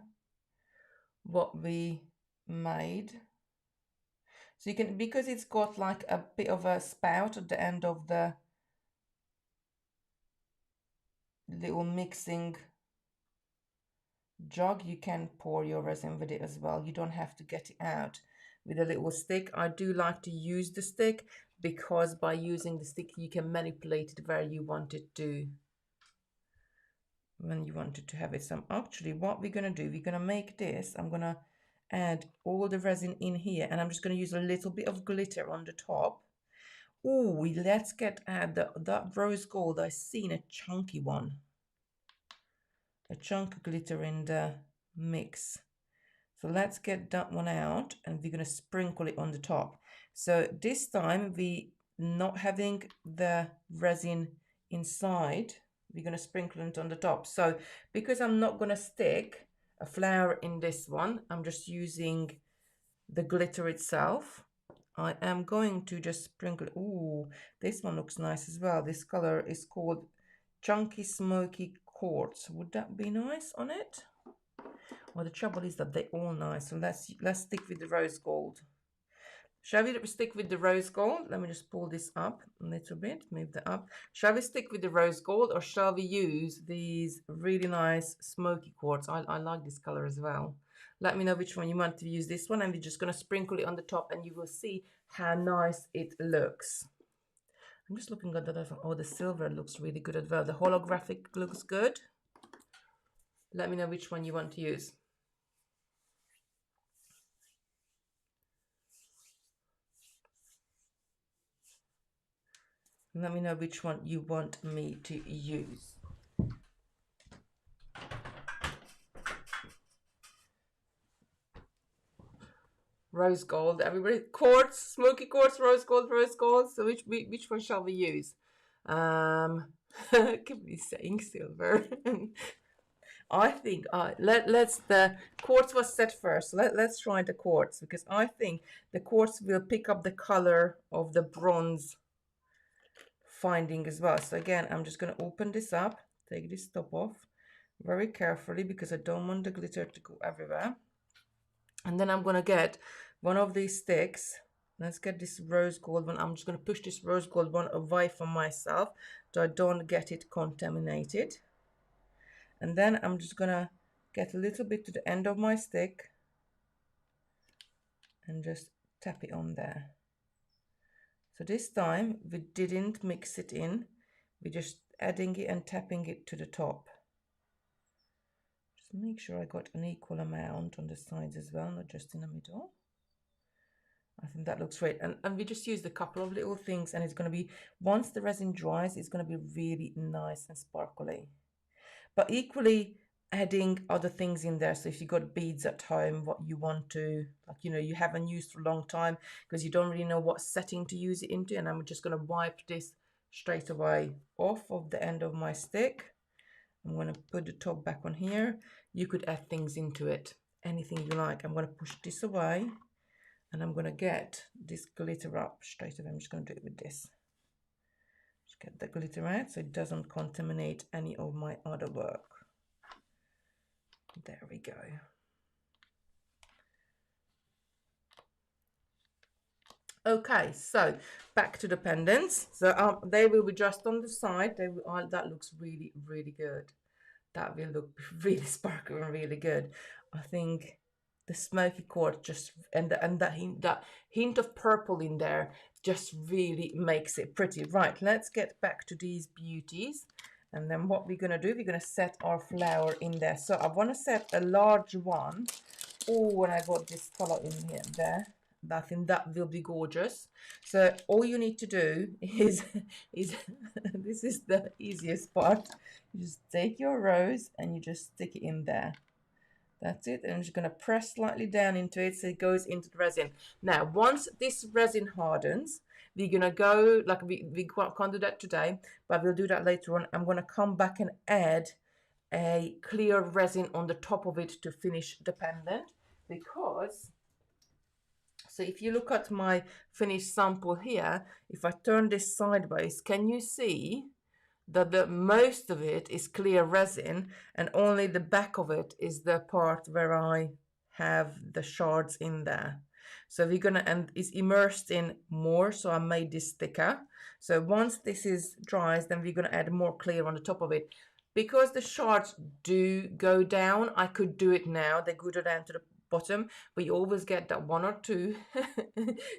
what we made. So you can, because it's got like a bit of a spout at the end of the little mixing jug, you can pour your resin with it as well. You don't have to get it out with a little stick. I do like to use the stick, because by using the stick you can manipulate it where you want it to, when you want it to have it. So actually what we're going to do, we're going to make this, I'm going to add all the resin in here, and I'm just going to use a little bit of glitter on the top. Oh, let's add that rose gold. I seen a chunky one, a chunk of glitter in the mix. So let's get that one out, and we're going to sprinkle it on the top. So this time we not having the resin inside, we're going to sprinkle it on the top. So because I'm not going to stick a flower in this one, I'm just using the glitter itself. I am going to just sprinkle. Ooh, this one looks nice as well. This color is called Chunky Smoky Quartz. Would that be nice on it? Well, the trouble is that they're all nice. So let's stick with the rose gold. Shall we stick with the rose gold? Let me just pull this up a little bit, move that up. Shall we stick with the rose gold, or shall we use these really nice smoky quartz? I like this color as well. Let me know which one you want to use. This one, and we're just going to sprinkle it on the top, and you will see how nice it looks. I'm just looking at that. Oh, the silver looks really good as well. The holographic looks good. Let me know which one you want to use. Let me know which one you want me to use. Rose gold, everybody. Quartz, smoky quartz, rose gold, rose gold. So which one shall we use? Keep me saying silver. I think let's the quartz was set first. Let's try the quartz, because I think the quartz will pick up the color of the bronze finding as well. So again, I'm just going to open this up, take this top off very carefully, because I don't want the glitter to go everywhere. And then I'm going to get one of these sticks. Let's get this rose gold one. I'm just going to push this rose gold one away from myself so I don't get it contaminated. And then I'm just going to get a little bit to the end of my stick and just tap it on there. So this time we didn't mix it in, we're just adding it and tapping it to the top. Just make sure I got an equal amount on the sides as well, not just in the middle. I think that looks great. And we just used a couple of little things, and it's going to be, once the resin dries, it's going to be really nice and sparkly. But equally adding other things in there. So if you got beads at home, what you want to, like, you haven't used for a long time because you don't really know what setting to use it into, and I'm just going to wipe this straight away off of the end of my stick. I'm going to put the top back on here. You could add things into it, anything you like. I'm going to push this away, and I'm going to get this glitter up straight away. I'm just going to do it with this. Just get the glitter out so it doesn't contaminate any of my other work. There we go. Okay, so back to the pendants. So they will be just on the side. They will, that looks really, really good. That will look really sparkly and really good. I think the smoky quartz just and that hint of purple in there just really makes it pretty. Right, let's get back to these beauties. And then what we're going to do, we're going to set our flower in there. So I want to set a large one. Oh, and I got this color in here, there. I think that will be gorgeous. So all you need to do is this is the easiest part. You just take your rose and you just stick it in there. That's it. And I'm just going to press slightly down into it so it goes into the resin. Now, once this resin hardens, we're going to go, like we can't do that today, but we'll do that later on. I'm going to come back and add a clear resin on the top of it to finish the pendant, because, so if you look at my finished sample here, if I turn this sideways, can you see that the most of it is clear resin and only the back of it is the part where I have the shards in there. So we're gonna, and it's immersed in more, so I made this thicker. So once this is dries, then we're gonna add more clear on the top of it. Because the shards do go down, I could do it now. They go down to the bottom, but you always get that one or two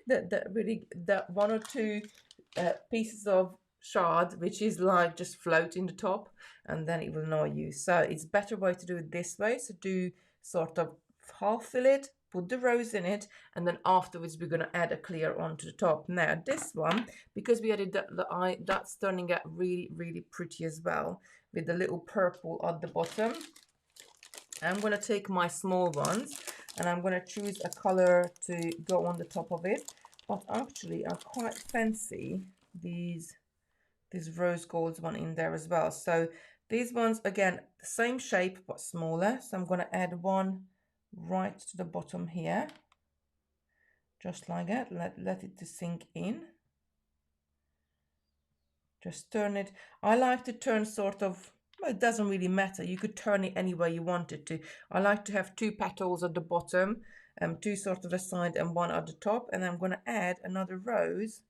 that one or two pieces of shard which is like just float in the top, and then it will annoy you. So it's better way to do it this way. So do sort of half fill it put the rose in it, and then afterwards we're going to add a clear onto the top. Now this one, because we added the eye, that's turning out really, really pretty as well, with the little purple at the bottom. I'm going to take my small ones and I'm going to choose a color to go on the top of it. But actually I quite fancy these rose golds one in there as well. So these ones, again, the same shape but smaller. So I'm going to add one right to the bottom here, just like that. Let it to sink in. Just turn it. I like to turn sort of, well, it doesn't really matter. You could turn it any way you want it to. I like to have two petals at the bottom, two sort of the side and one at the top. And I'm going to add another rose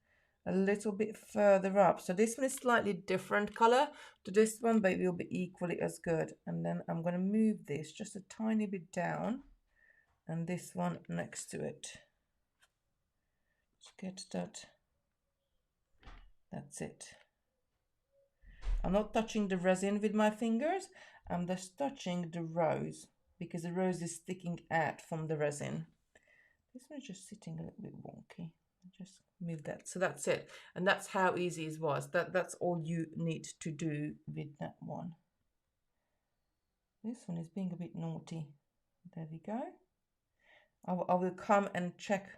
a little bit further up. So this one is slightly different color to this one, but it will be equally as good. And then I'm going to move this just a tiny bit down, and this one next to it. Just get that. That's it. I'm not touching the resin with my fingers. I'm just touching the rose because the rose is sticking out from the resin. This one's just sitting a little bit wonky. Just move that. So that's it. And that's how easy it was. That's all you need to do with that one. This one is being a bit naughty. There we go. I will come and check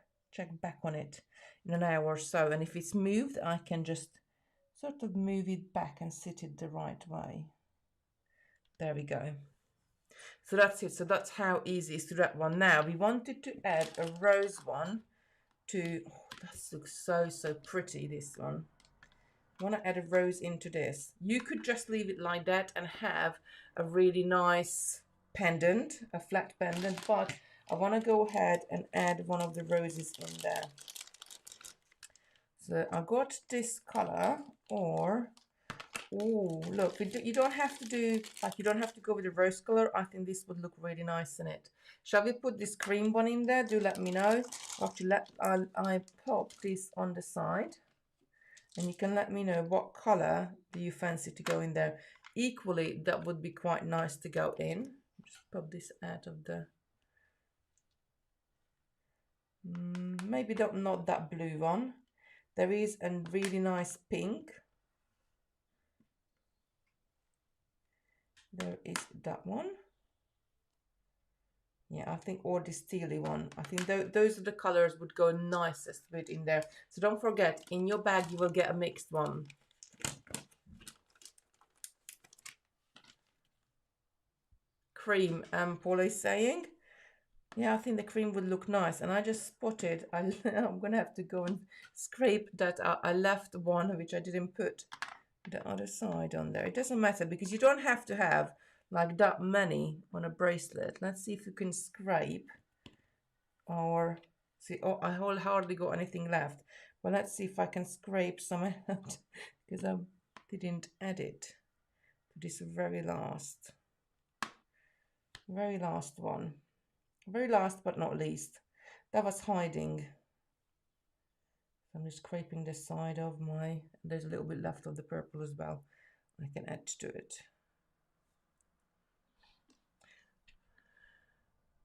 back on it in an hour or so. And if it's moved, I can just sort of move it back and sit it the right way. There we go. So that's it. So that's how easy it is to that one. Now we wanted to add a rose one to, oh, that looks so pretty, this one. I want to add a rose into this. You could just leave it like that and have a really nice pendant, a flat pendant, but I want to go ahead and add one of the roses in there. So I got this color, or, oh, look, you don't have to do, like, you don't have to go with the rose color. I think this would look really nice in it. Shall we put this cream one in there? Do let me know. Actually, I pop this on the side, and you can let me know what color do you fancy to go in there. Equally, that would be quite nice to go in. Just pop this out of the, maybe not that blue one. There is a really nice pink. There is that one. Yeah, I think, or the steely one. I think those are the colors would go nicest with in there. So don't forget, in your bag you will get a mixed one. Cream, Paula is saying. Yeah, I think the cream would look nice. And I just spotted, I'm going to have to go and scrape that out. I left one which I didn't put the other side on there. It doesn't matter because you don't have to have like that many on a bracelet. Let's see if you can scrape, or see, oh, I hardly got anything left. Well, let's see if I can scrape some out because I didn't add it to this very last one. Very last but not least. That was hiding. I'm just scraping the side of my, there's a little bit left of the purple as well. I can add to it.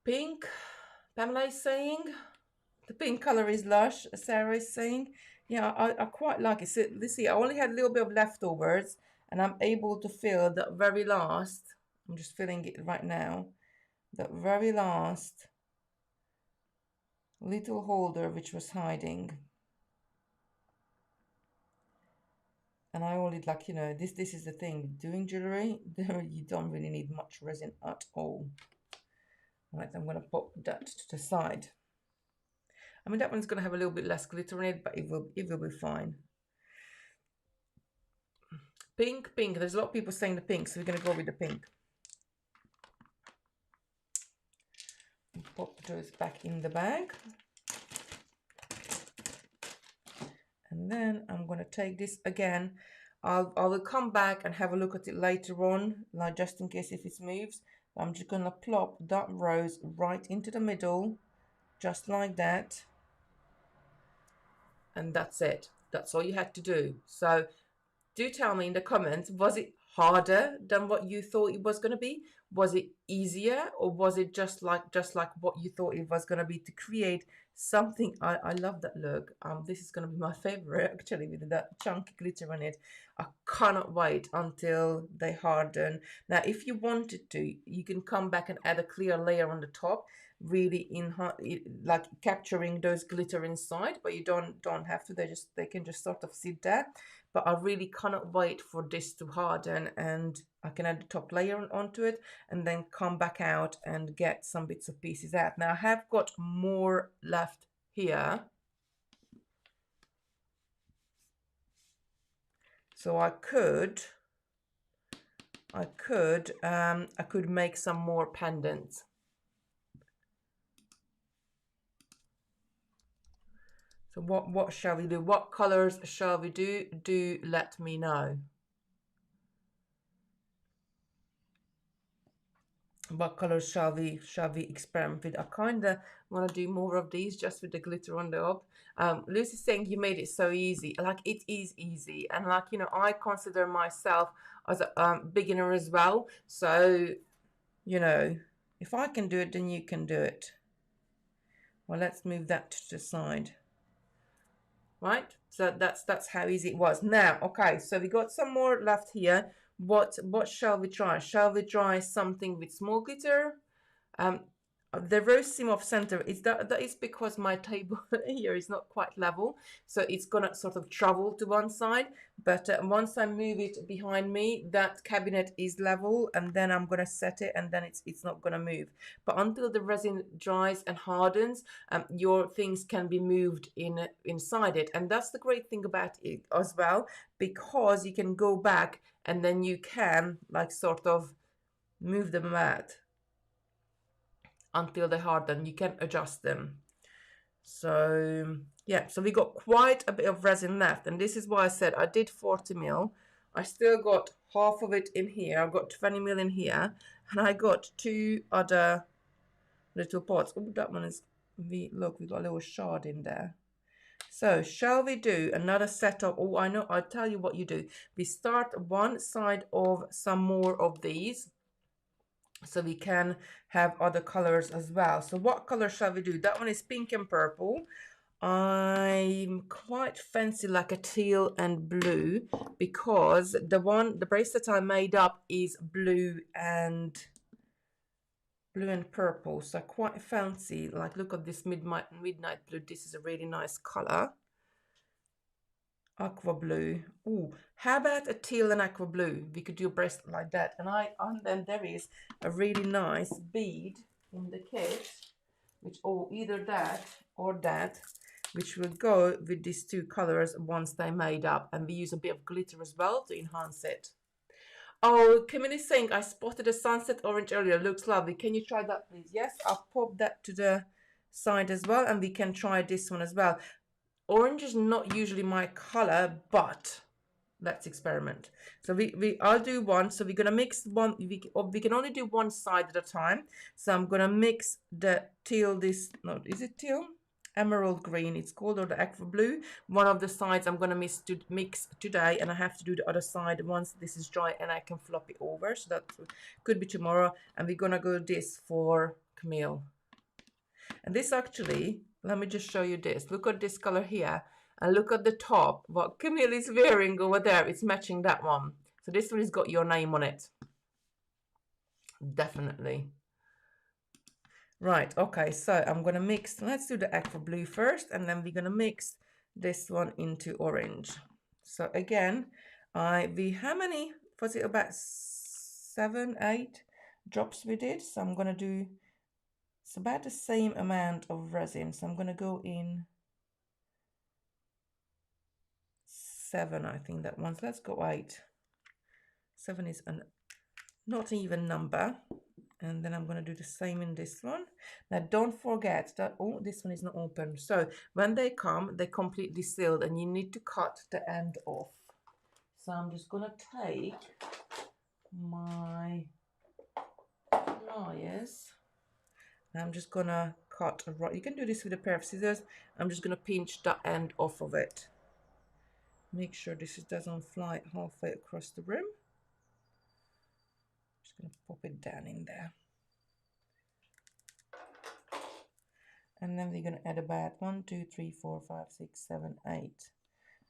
Pink, Pamela is saying. The pink color is lush, Sarah is saying. Yeah, I quite like it. So let's see, I only had a little bit of leftovers and I'm able to fill the very last, I'm just filling it right now, the very last little holder which was hiding. And I only, like, you know, this is the thing, doing jewellery, you don't really need much resin at all. Right, I'm going to pop that to the side. I mean, that one's going to have a little bit less glitter in it, but it will be fine. Pink. There's a lot of people saying the pink, so we're going to go with the pink. Pop those back in the bag. And then I'm going to take this again. I will come back and have a look at it later on, like just in case if it moves. I'm just going to plop that rose right into the middle, just like that. And that's it. That's all you had to do. So do tell me in the comments, was it harder than what you thought it was going to be? Was it easier, or was it just like what you thought it was going to be to create something? I love that look. This is going to be my favorite actually, with that chunky glitter on it. I cannot wait until they harden. Now if you wanted to, you can come back and add a clear layer on the top, really like capturing those glitter inside, but you don't have to. They can just sort of sit there. But I really cannot wait for this to harden, and I can add the top layer onto it and then come back out and get some bits of pieces out. Now I have got more left here, so I could make some more pendants. So what shall we do? What colors shall we do? Do let me know. What colors shall we experiment with? I kind of want to do more of these just with the glitter on the top. Lucy's saying you made it so easy. Like, it is easy, and like, you know, I consider myself as a beginner as well. So, you know, if I can do it, then you can do it. Well, let's move that to the side. Right, so that's how easy it was. Now, okay, so we got some more left here. What shall we try? Shall we try something with small glitter? The Resin off center is that is because my table here is not quite level, so it's gonna sort of travel to one side. But once I move it behind me, that cabinet is level, and then I'm gonna set it, and then it's not gonna move. But until the resin dries and hardens, your things can be moved inside it, and that's the great thing about it as well, because you can go back and then you can like sort of move them out until they harden. You can adjust them. So yeah, so we got quite a bit of resin left, and this is why I said I did 40 mil. I still got half of it in here. I've got 20 mil in here, and I got 2 other little pots. Oh, that one is, look, we got a little shard in there. So shall we do another set of, oh, I know, I'll tell you what you do. We start one side of some more of these, so we can have other colors as well. So what color shall we do? That one is pink and purple. I'm quite fancy like a teal and blue, because the bracelet I made up is blue and purple, so I quite fancy, like, look at this midnight blue. This is a really nice color. Aqua blue. Ooh, how about a teal and aqua blue? We could do a bracelet like that. And then there is a really nice bead in the kit, which, or either that or that, which will go with these 2 colors once they're made up. And we use a bit of glitter as well to enhance it. Oh, Camille is saying I spotted a sunset orange earlier. Looks lovely. Can you try that, please? Yes, I'll pop that to the side as well, and we can try this one as well. Orange is not usually my color, but let's experiment. So I'll do one. So we're gonna mix one. We can only do one side at a time. So I'm gonna mix the teal. Is it teal? Emerald green it's called, or the aqua blue. One of the sides I'm gonna mix today, and I have to do the other side once this is dry, and I can flop it over. So that could be tomorrow. And we're gonna go this for Camille. And this actually, let me just show you this. Look at this color here, and look at the top. What Camille is wearing over there, it's matching that one. So this one has got your name on it. Definitely. Right, okay, so I'm gonna mix, let's do the aqua blue first, and then we're gonna mix this one into orange. So again, how many, was it about 7, 8 drops we did? So I'm gonna do, it's about the same amount of resin. So I'm gonna go in 7, I think that one. So let's go 8. 7 is an not even number. And then I'm going to do the same in this one. Now don't forget that, oh, this one is not open. So when they come, they're completely sealed, and you need to cut the end off. So I'm just going to take my pliers. I'm just going to cut, you can do this with a pair of scissors. I'm just going to pinch the end off of it. Make sure this doesn't fly halfway across the room. going to pop it down in there. And then we're going to add about 1, 2, 3, 4, 5, 6, 7, 8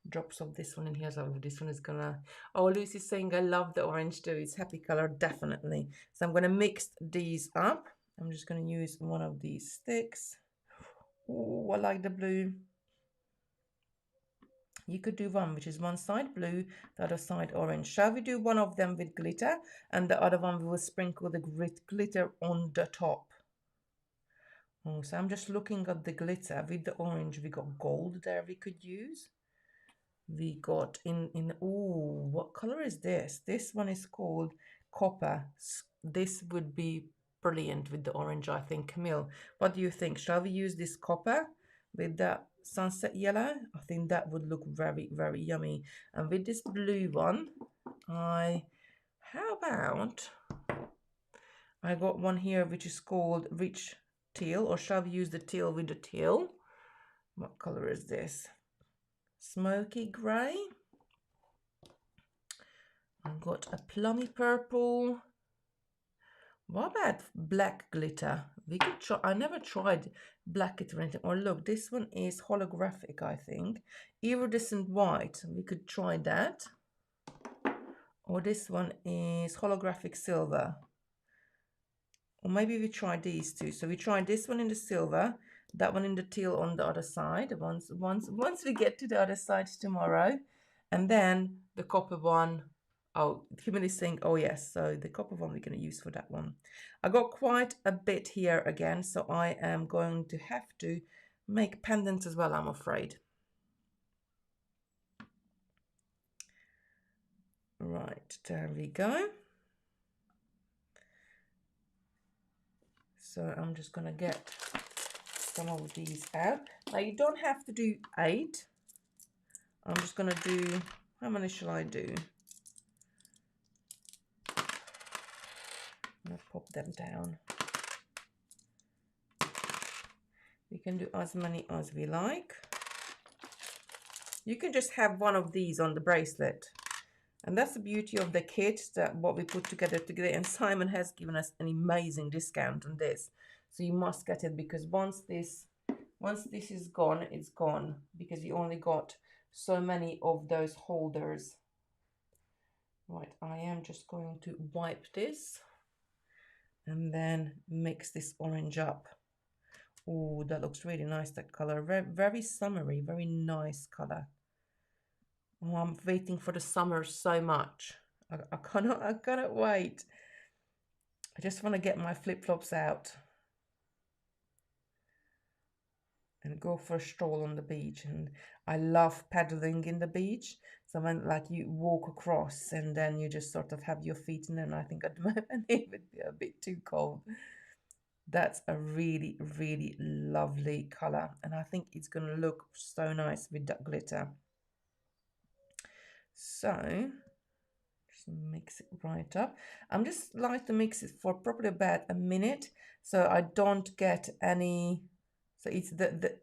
drops of this one in here. So this one is gonna, oh, Lucy's saying I love the orange too. It's happy color, definitely. So I'm gonna mix these up. I'm just gonna use one of these sticks. Oh, I like the blue. You could do one which is one side blue, the other side orange. Shall we do one of them with glitter and the other one we will sprinkle the glitter on the top? Oh, so I'm just looking at the glitter with the orange. We got gold there we could use. We got oh, what color is this? This one is called copper. This would be brilliant with the orange, I think. Camille, what do you think? Shall we use this copper with the sunset yellow? I think that would look very, very yummy. And with this blue one, how about, I got one here which is called rich teal, or shall we use the teal with the teal? What color is this? Smoky grey. I've got a plummy purple. What about black glitter? We could try. I never tried black glitter or anything. Or look, this one is holographic, I think. Iridescent white. We could try that. Or this one is holographic silver. Or maybe we try these two. So we try this one in the silver, that one in the teal on the other side. Once we get to the other side tomorrow, and then the copper one. Oh, Kimberly is saying, oh yes, so the copper one we're going to use for that one. I got quite a bit here again, so I am going to have to make pendants as well, I'm afraid. Right, there we go. So I'm just going to get some of these out. Now you don't have to do 8. I'm just going to do, how many shall I do? I'm going to pop them down. We can do as many as we like. You can just have one of these on the bracelet. And that's the beauty of the kit, that what we put together. And Simon has given us an amazing discount on this. So you must get it, because once this is gone, it's gone, because you only got so many of those holders. Right, I am just going to wipe this and then mix this orange up. Oh, that looks really nice, that color. Very, very summery, very nice color. Oh, I'm waiting for the summer so much. I cannot wait. I just want to get my flip-flops out and go for a stroll on the beach. And I love paddling in the beach. So when like you walk across and then you just sort of have your feet in, and I think at the moment it would be a bit too cold. That's a really, really lovely color. And I think it's going to look so nice with that glitter. So just mix it right up. I'm just like to mix it for probably about a minute, so I don't get any, so it's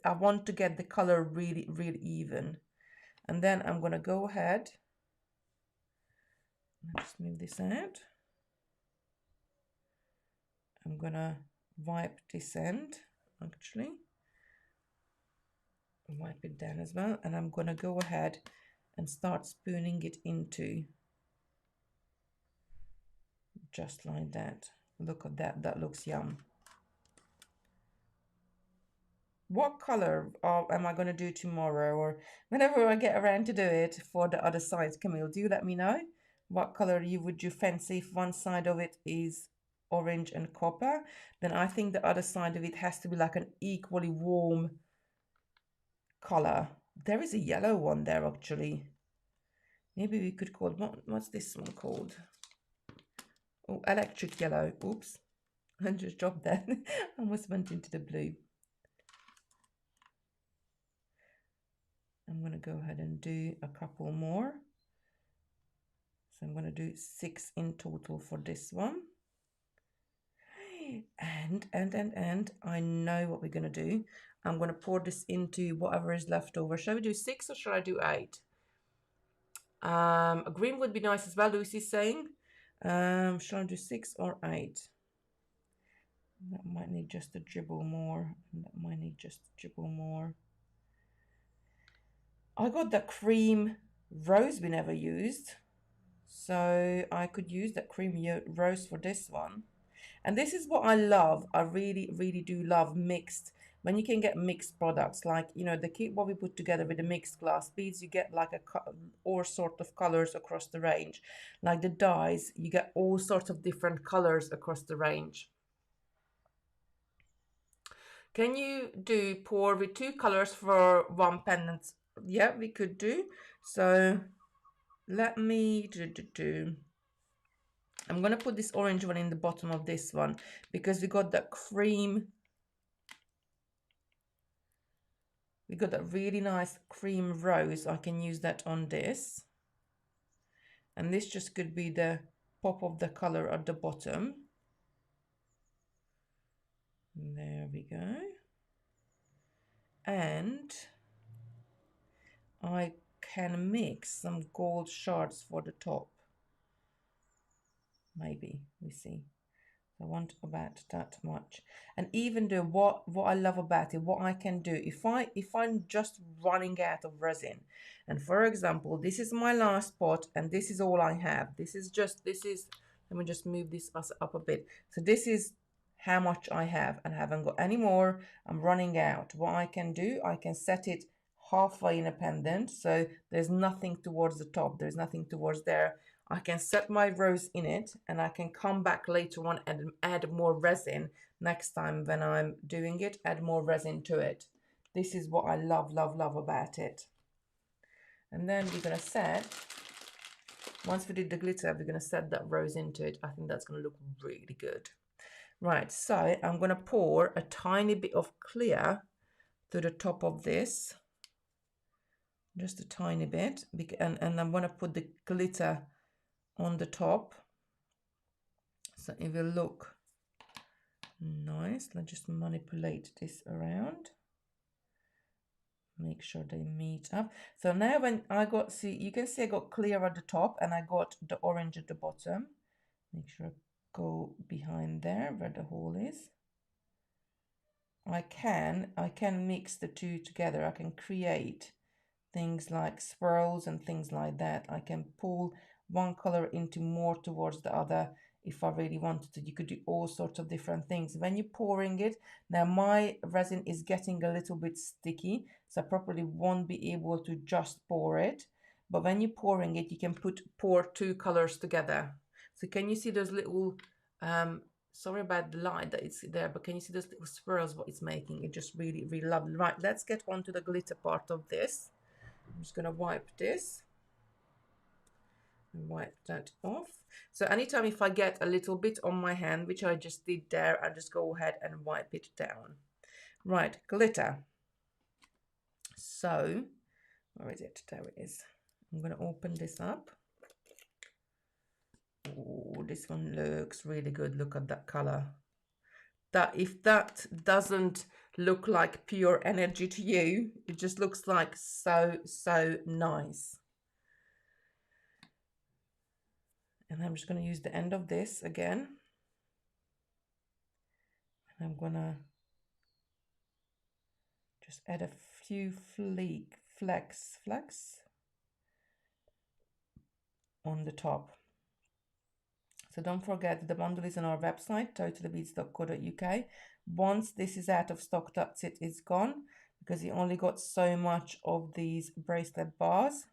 I want to get the color really, really even. And then I'm going to go ahead and just move this out. I'm going to wipe this end, actually. Wipe it down as well. And I'm going to go ahead and start spooning it into, just like that. Look at that, that looks yum. What color am I going to do tomorrow, or whenever I get around to do it for the other sides? Camille, do let me know what color would you fancy. If one side of it is orange and copper, then I think the other side of it has to be like an equally warm color. There is a yellow one there, actually. Maybe we could call, what's this one called? Oh, electric yellow. Oops, I just dropped that. I almost went into the blue. I'm going to go ahead and do a couple more. So I'm going to do 6 in total for this one. And I know what we're going to do. I'm going to pour this into whatever is left over. Shall we do 6 or shall I do 8? A green would be nice as well, Lucy's saying. Shall I do 6 or 8? That might need just a dribble more, and that might need just a dribble more. I got the cream rose we never used, so I could use that cream rose for this one. And this is what I love. I really, really do love mixed. When you can get mixed products, like, you know, the kit what we put together with the mixed glass beads, you get like all sort of colors across the range. Like the dies, you get all sorts of different colors across the range. Can you do pour with 2 colors for 1 pendant? Yeah, we could do. So let me do. I'm gonna put this orange one in the bottom of this one because we got that cream. We got that really nice cream rose. I can use that on this. And this just could be the pop of the color at the bottom. There we go. And I can mix some gold shards for the top. Maybe, we see. I want about that much. And even though what I love about it, what I can do if I'm just running out of resin, and for example, this is my last pot and this is all I have. This is let me just move this up a bit. So this is how much I have, and I haven't got any more. I'm running out. What I can do, I can set it halfway in a pendant, so there's nothing towards the top, there's nothing towards there. I can set my rose in it, and I can come back later on and add more resin next time when I'm doing it, add more resin to it. This is what I love, love, love about it. And then we're going to set, once we did the glitter, we're going to set that rose into it. I think that's going to look really good. Right, so I'm going to pour a tiny bit of clear to the top of this. Just a tiny bit. And I'm going to put the glitter on the top, so it will look nice. Let's just manipulate this around, make sure they meet up. So now when I got, see, you can see I got clear at the top and I got the orange at the bottom. Make sure I go behind there where the hole is. I can mix the two together. I can create things like swirls and things like that. I can pull one color into more towards the other if I really wanted to. You could do all sorts of different things. When you're pouring it, now my resin is getting a little bit sticky, so I probably won't be able to just pour it. But when you're pouring it, you can pour 2 colors together. So can you see those little, sorry about the light that it's there, but can you see those little swirls, what it's making? It just really, really lovely. Right, let's get on to the glitter part of this. I'm just going to wipe this and wipe that off. So anytime if I get a little bit on my hand, which I just did there, I just go ahead and wipe it down. Right, glitter. So, where is it? There it is. I'm going to open this up. Oh, this one looks really good. Look at that color. That if that doesn't look like pure energy to you, it just looks like so nice. And I'm just going to use the end of this again. And I'm going to just add a few flecks on the top. So don't forget the bundle is on our website, totallybeads.co.uk. Once this is out of stock, that's it, it's gone, because you only got so much of these bracelet bars.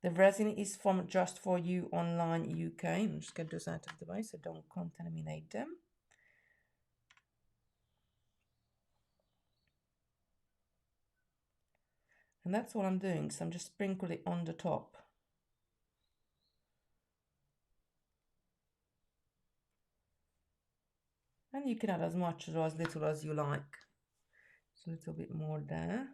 The resin is from Just For You Online UK. I'm just going to do this out of the way so don't contaminate them. And that's what I'm doing. So I'm just sprinkling it on the top. And you can add as much or as little as you like. Just a little bit more there.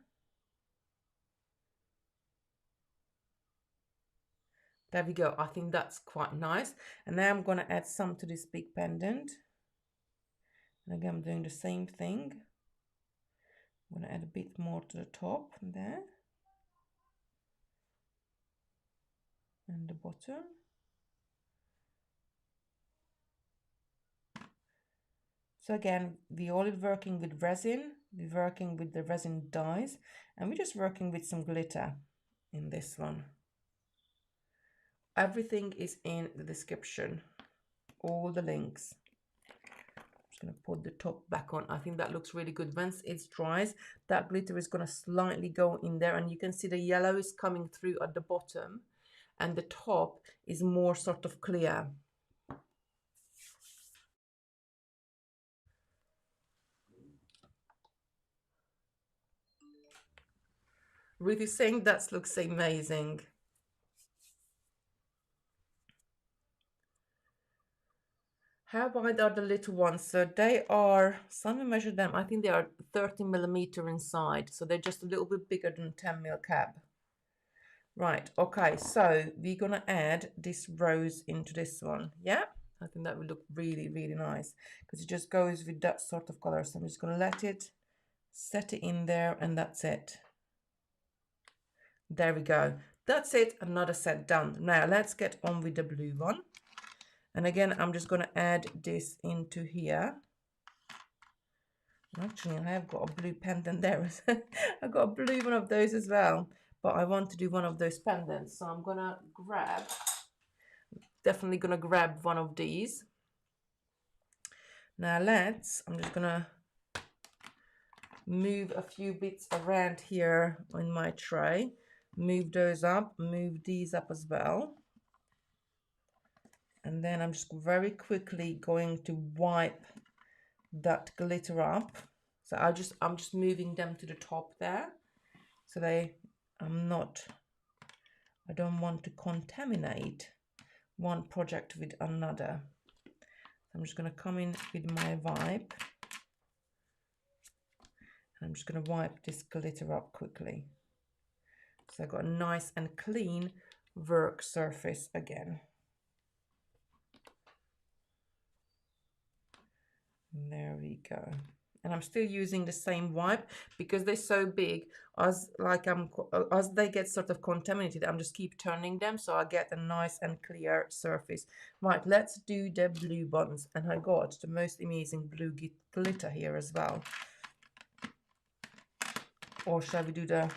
There we go. I think that's quite nice. And now I'm going to add some to this big pendant. And again, I'm doing the same thing. I'm going to add a bit more to the top there. And the bottom. So again, we're all working with resin, we're working with the resin dyes, and we're just working with some glitter in this one. Everything is in the description, all the links. I'm just going to put the top back on. I think that looks really good. Once it dries, that glitter is going to slightly go in there, and you can see the yellow is coming through at the bottom, and the top is more sort of clear. Really saying that looks amazing. How wide are the little ones? So they are, someone measured them, I think they are 30 millimeter inside. So they're just a little bit bigger than 10 mil cab. Right, okay, so we're gonna add this rose into this one, yeah? I think that would look really, really nice because it just goes with that sort of color. So I'm just gonna let it, set it in there, and that's it. There we go. That's it, another set done. Now let's get on with the blue one. And again, I'm just gonna add this into here. Actually, I have got a blue pendant there. I've got a blue one of those as well, but I want to do one of those pendants. So I'm gonna grab, definitely gonna grab one of these. Now I'm just gonna move a few bits around here on my tray. Move those up, move these up as well. And then I'm just very quickly going to wipe that glitter up. So I'm just moving them to the top there. So I don't want to contaminate one project with another. I'm just going to come in with my wipe. I'm just going to wipe this glitter up quickly. So I've got a nice and clean work surface again. There we go. And I'm still using the same wipe because they're so big. As they get sort of contaminated, I'm just keep turning them so I get a nice and clear surface. Right, let's do the blue ones. And I got the most amazing blue glitter here as well. Or shall we do the...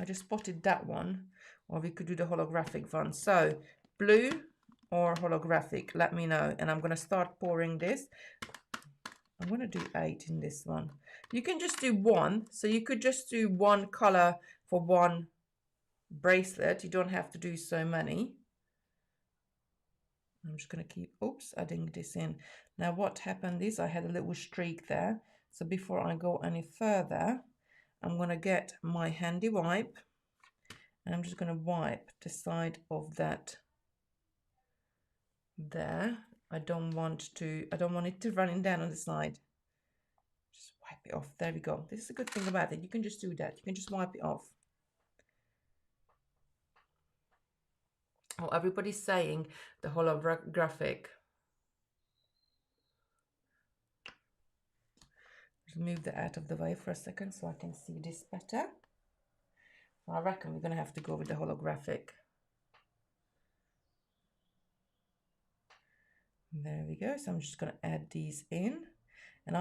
I just spotted that one. Or we could do the holographic one. So, blue or holographic, let me know. And I'm going to start pouring this. I'm going to do 8 in this one. You can just do 1. So you could just do 1 color for 1 bracelet. You don't have to do so many. I'm just going to keep, adding this in. Now what happened is I had a little streak there. So before I go any further, I'm going to get my handy wipe. And I'm just going to wipe the side of that there. I don't want it to running down on the side. Just wipe it off. There we go. This is a good thing about it. You can just do that. You can just wipe it off. Oh, everybody's saying the holographic. Just move that out of the way for a second so I can see this better. I reckon we're going to have to go with the holographic. There we go. So I'm just going to add these in. And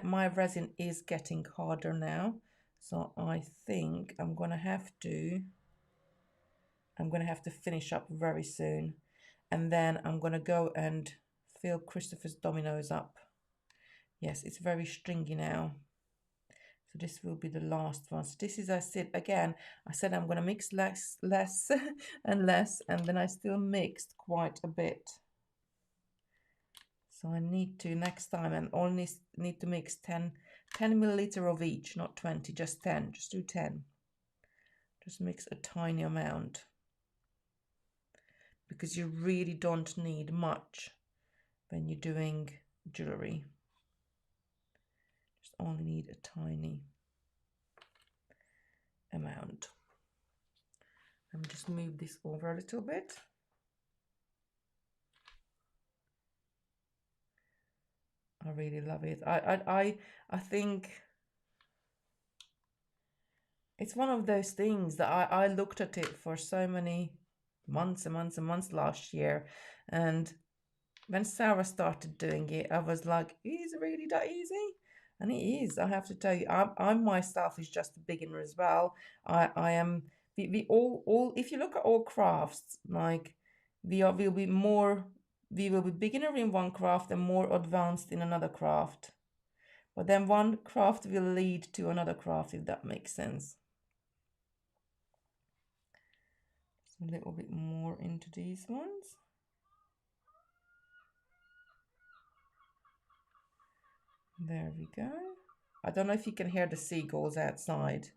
my resin is getting harder now. So I think I'm going to have to finish up very soon. And then I'm going to go and fill Christopher's dominoes up. Yes, it's very stringy now. So this will be the last one. So this is, I said I'm going to mix less and less, and then I still mixed quite a bit. So I need to, next time, and only need to mix 10 milliliter of each, not 20, just 10, just do 10. Just mix a tiny amount. Because you really don't need much when you're doing jewellery. Just only need a tiny amount. Let me just move this over a little bit. I really love it. I think it's one of those things that I looked at it for so many months and months and months last year, and when Sarah started doing it, I was like, is it really that easy? And it is. I have to tell you, I'm myself is just a beginner as well. I am. We all. If you look at all crafts, like will be more. We will be beginner in one craft and more advanced in another craft. But then one craft will lead to another craft, if that makes sense. Just a little bit more into these ones. There we go. I don't know if you can hear the seagulls outside.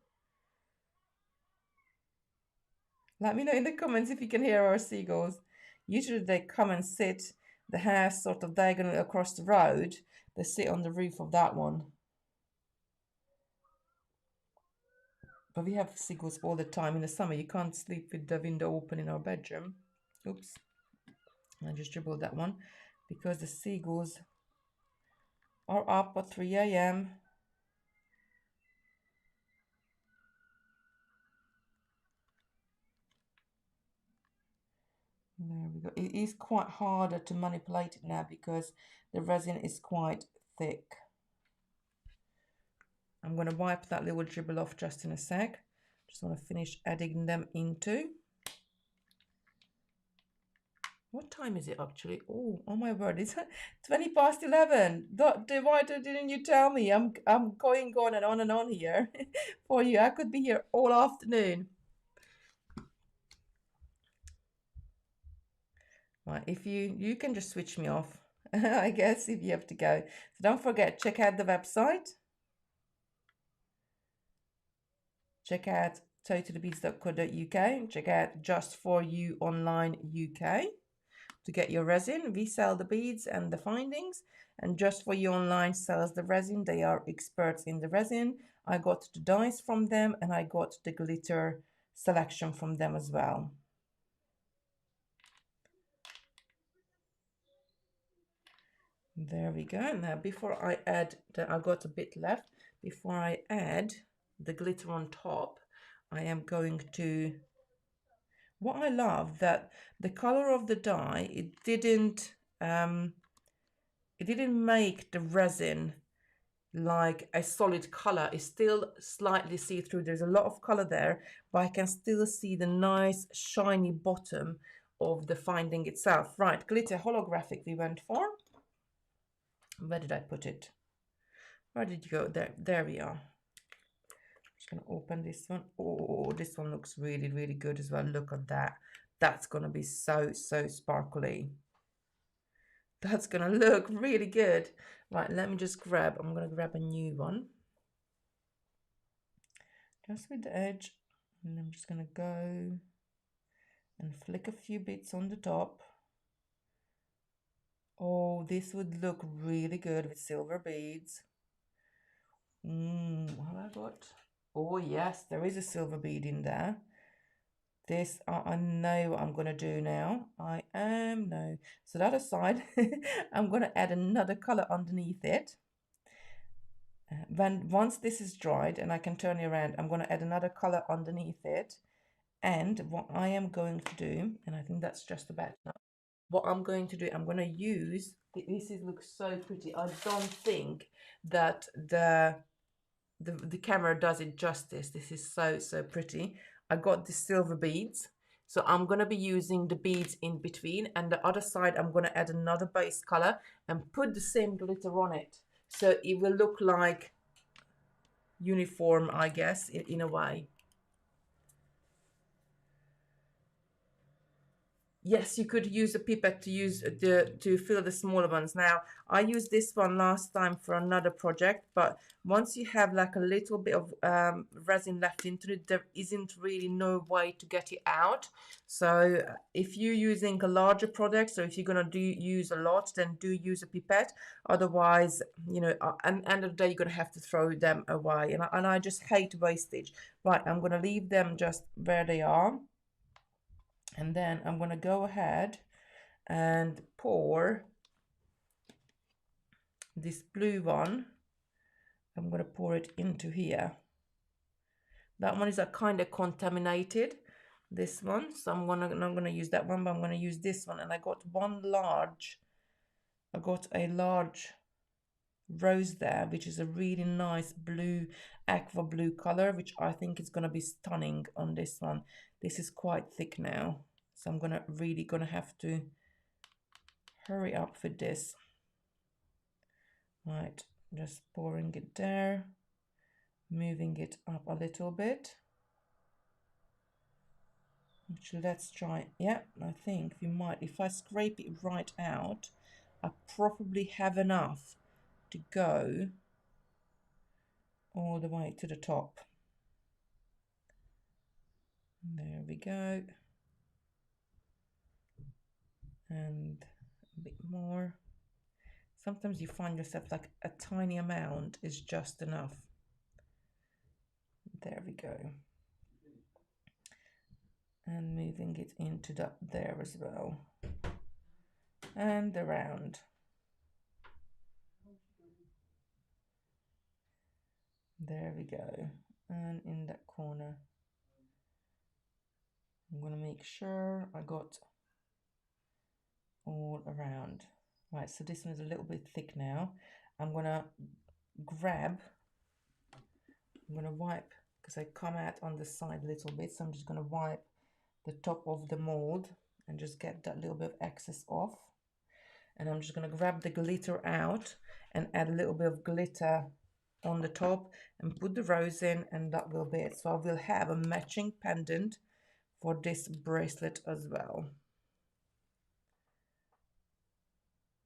Let me know in the comments if you can hear our seagulls. Usually they come and sit, the house sort of diagonally across the road. They sit on the roof of that one. But we have seagulls all the time. In the summer, you can't sleep with the window open in our bedroom. Oops. I just dribbled that one because the seagulls are up at 3 a.m. There we go. It is quite harder to manipulate it now because the resin is quite thick. I'm going to wipe that little dribble off just in a sec. Just want to finish adding them into. What time is it actually? Oh my word, it's 20 past 11. Why didn't you tell me? I'm going on and on here for you. I could be here all afternoon. Right, if you can just switch me off, I guess, if you have to go. So don't forget, check out the website. Check out totallybeads.co.uk. Check out Just For You Online UK to get your resin. We sell the beads and the findings, and Just For You Online sells the resin. They are experts in the resin. I got the dies from them, and I got the glitter selection from them as well. There we go. Now, before I add, I got a bit left. Before I add the glitter on top, I am going to, what I love that the color of the dye, it didn't make the resin like a solid color. It's still slightly see-through. There's a lot of color there, but I can still see the nice shiny bottom of the finding itself. Right, glitter holographic we went for. Where did I put it? Where did you go? There we are. Just gonna open this one. Oh, this one looks really, really good as well. Look at that. That's gonna be so sparkly. That's gonna look really good. Right, let me just grab, I'm gonna grab a new one. Just with the edge. And I'm just gonna go and flick a few bits on the top. Oh, this would look really good with silver beads. What have I got? Oh yes, there is a silver bead in there. This, I know what I'm going to do now. So that aside, I'm going to add another color underneath it. Once this is dried and I can turn it around, I'm going to add another color underneath it. And what I am going to do, and I think that's just about enough. What I'm going to do, I'm going to use, looks so pretty. I don't think that the camera does it justice. This is so pretty. I got the silver beads, so I'm going to be using the beads in between, and the other side I'm going to add another base color and put the same glitter on it, so it will look like uniform, I guess, in a way. Yes, you could use a pipette to fill the smaller ones. Now, I used this one last time for another project, but once you have like a little bit of resin left into it, there isn't really no way to get it out. So if you're using a larger project, so if you're gonna use a lot, then do use a pipette. Otherwise, you know, at the end of the day, you're gonna have to throw them away. And I just hate wastage. Right, I'm gonna leave them just where they are. And then I'm going to go ahead and pour this blue one. I'm going to pour it into here. That one is a kind of contaminated, this one. So I'm not going to use that one, but I'm going to use this one. And I got one large I got a large rose there, which is a really nice blue, aqua blue color, which I think is going to be stunning on this one. This is quite thick now, so I'm really gonna have to hurry up with this. Right, just pouring it there, moving it up a little bit. Which, let's try. Yeah, I think we might, if I scrape it right out, I probably have enough to go all the way to the top. There we go. And a bit more. Sometimes you find yourself like a tiny amount is just enough. There we go. And moving it into that there as well. And around. There we go. And in that corner. I'm going to make sure I got all around. Right, so this one is a little bit thick now. I'm going to wipe, because I come out on the side a little bit, so I'm just going to wipe the top of the mold and just get that little bit of excess off. And I'm just going to grab the glitter out and add a little bit of glitter on the top and put the rose in, and that will be it. So I will have a matching pendant for this bracelet as well.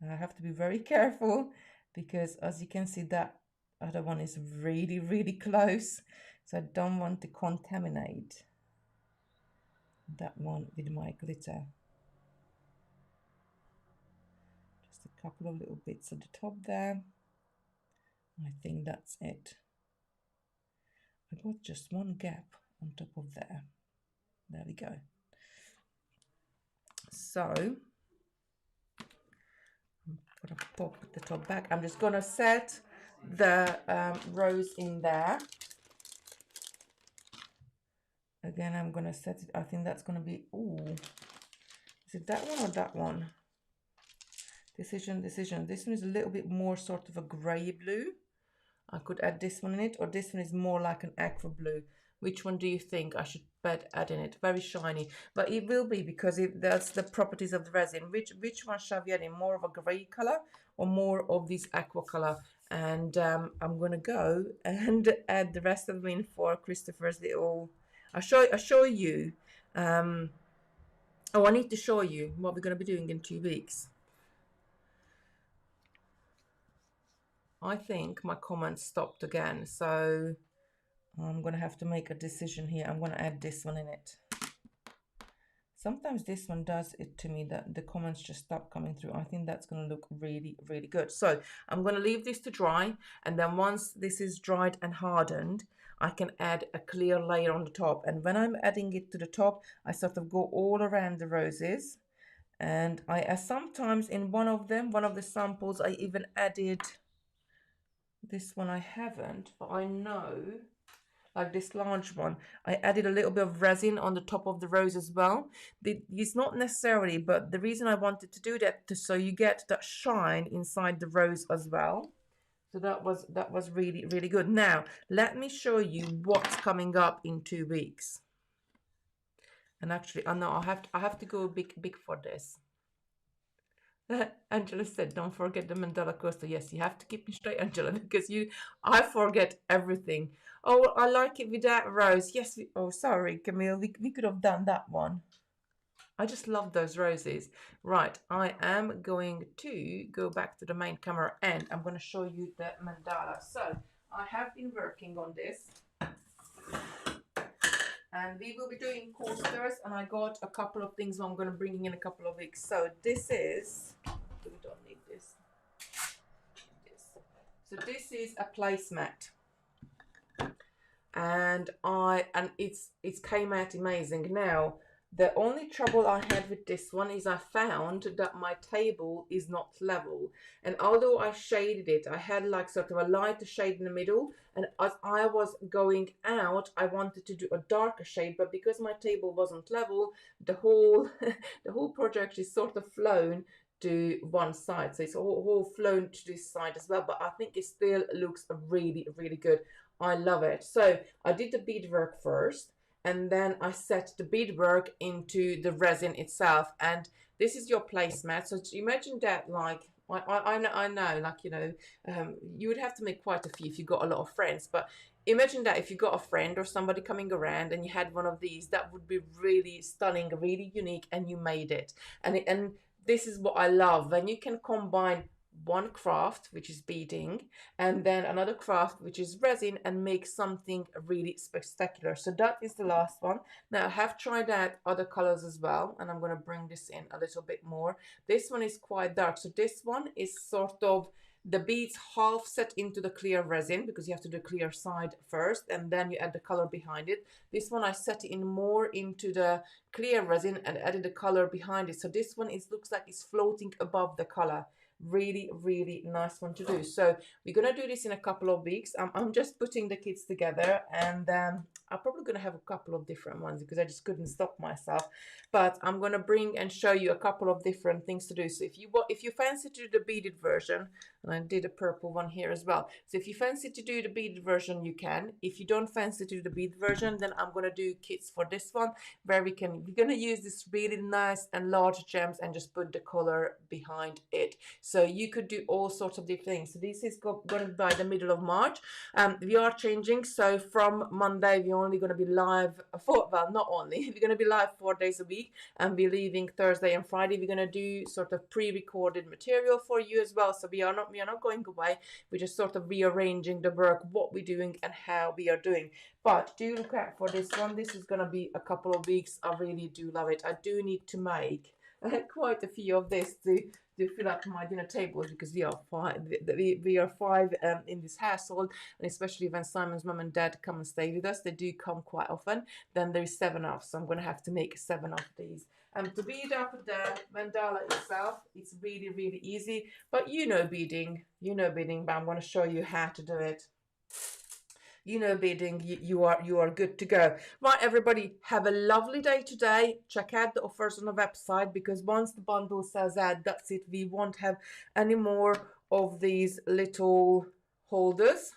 I have to be very careful because, as you can see, that other one is really, really close. So I don't want to contaminate that one with my glitter. Just a couple of little bits at the top there. I think that's it. I got just one gap on top of there. There we go. So I'm gonna pop the top back. I'm just gonna set the rose in there. Again, I'm gonna set it. I think that's gonna be, ooh, is it that one or that one? Decision. This one is a little bit more sort of a grey blue. I could add this one in it, or this one is more like an aqua blue. Which one do you think I should add in it? Very shiny, but it will be, because that's the properties of the resin. Which one shall we add in? More of a grey color or more of this aqua color? And I'm gonna go and add the rest of them in for Christopher's little. I'll show you. Oh, I need to show you what we're gonna be doing in 2 weeks. I think my comments stopped again, so I'm going to have to make a decision here. I'm going to add this one in it. Sometimes this one does it to me, that the comments just stop coming through. I think that's going to look really, really good. So I'm going to leave this to dry, and then once this is dried and hardened, I can add a clear layer on the top. And when I'm adding it to the top, I sort of go all around the roses. And I sometimes in one of the samples, I even added, this one I haven't, but I know, like this large one, I added a little bit of resin on the top of the rose as well. It's not necessarily, but the reason I wanted to do that, so you get that shine inside the rose as well. So that was really, really good. Now let me show you what's coming up in 2 weeks. And actually, I know I have to go big for this. Angela said, don't forget the mandala coaster. Yes, you have to keep me straight, Angela, because I forget everything. Oh, I like it with that rose. Yes, oh, sorry, Camille, we could have done that one. I just love those roses. Right, I am going to go back to the main camera and I'm going to show you the mandala. So I have been working on this. And we will be doing coasters, and I got a couple of things I'm going to bring in a couple of weeks. So this is, we don't need this. So this is a placemat, and it's came out amazing. Now the only trouble I had with this one is I found that my table is not level, and although I shaded it, I had like sort of a lighter shade in the middle, and as I was going out I wanted to do a darker shade, but because my table wasn't level, the whole the whole project is sort of flown to one side, so it's all flown to this side as well, but I think it still looks really, really good. I love it. So I did the beadwork first, and then I set the beadwork into the resin itself, and this is your placemat. So imagine that, like, I know, like, you know, you would have to make quite a few if you got a lot of friends, but imagine that if you got a friend or somebody coming around and you had one of these, that would be really stunning, really unique, and you made it. And this is what I love, when you can combine one craft, which is beading, and then another craft, which is resin, and make something really spectacular. So that is the last one. Now I have tried out other colors as well, and I'm going to bring this in a little bit more. This one is quite dark, so this one is sort of the beads half set into the clear resin, because you have to do the clear side first and then you add the color behind it. This one I set in more into the clear resin and added the color behind it. So this one looks like it's floating above the color. Really, really nice one to do. So we're gonna do this in a couple of weeks. I'm just putting the kits together, and I'm probably gonna have a couple of different ones because I just couldn't stop myself. But I'm gonna bring and show you a couple of different things to do. So if you fancy to do the beaded version, and I did a purple one here as well. So if you fancy to do the beaded version, you can. If you don't fancy to do the beaded version, then I'm gonna do kits for this one where we're gonna use this really nice and large gems and just put the color behind it. So you could do all sorts of different things. So this is going to be by the middle of March. We are changing. So from Monday, we're only going to be live not only, we're going to be live 4 days a week, and we're leaving Thursday and Friday. We're going to do sort of pre-recorded material for you as well. So we are not going away. We're just sort of rearranging the work, what we're doing and how we are doing. But do look out for this one. This is going to be a couple of weeks. I really do love it. I do need to make quite a few of this to fill up my dinner tables, because we are five in this household, and especially when Simon's mum and dad come and stay with us, they do come quite often, then there's 7 of us, so I'm going to have to make 7 of these. To bead up the mandala itself, it's really, really easy, but you know beading, but I'm going to show you how to do it. You know beading, you are good to go. Right, everybody, have a lovely day today. Check out the offers on the website, because once the bundle sells out, that's it. We won't have any more of these little holders.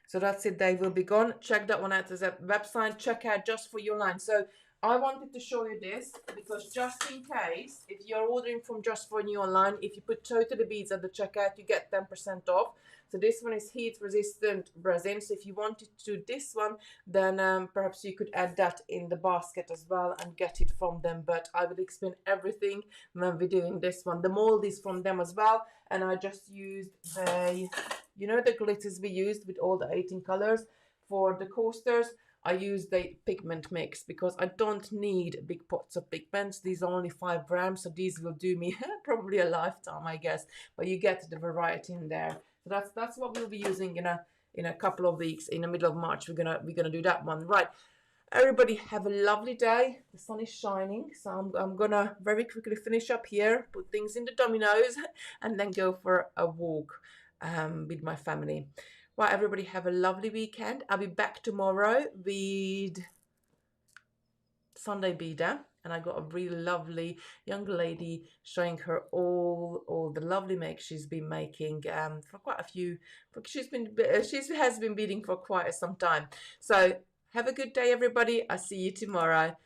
So that's it, they will be gone. Check that one out as a website. Check out Just For You line. So I wanted to show you this because just in case, if you're ordering from Just For You online, if you put totally beads at the checkout, you get 10% off. So this one is heat resistant resin. So if you wanted to do this one, then perhaps you could add that in the basket as well and get it from them. But I will explain everything when we're doing this one. The mold is from them as well. And I just used the, the glitters we used with all the 18 colors for the coasters. I use the pigment mix because I don't need big pots of pigments. These are only 5 grams, so these will do me probably a lifetime, I guess. But you get the variety in there. So that's what we'll be using in a couple of weeks. In the middle of March, we're gonna do that one. Right. Everybody have a lovely day. The sun is shining, so I'm gonna very quickly finish up here, put things in the dominoes, and then go for a walk with my family. Well, everybody have a lovely weekend. I'll be back tomorrow with Sunday Beader, and I got a really lovely young lady showing her all the lovely makes she's been making for quite a few. She has been beading for quite some time. So have a good day, everybody. I'll see you tomorrow.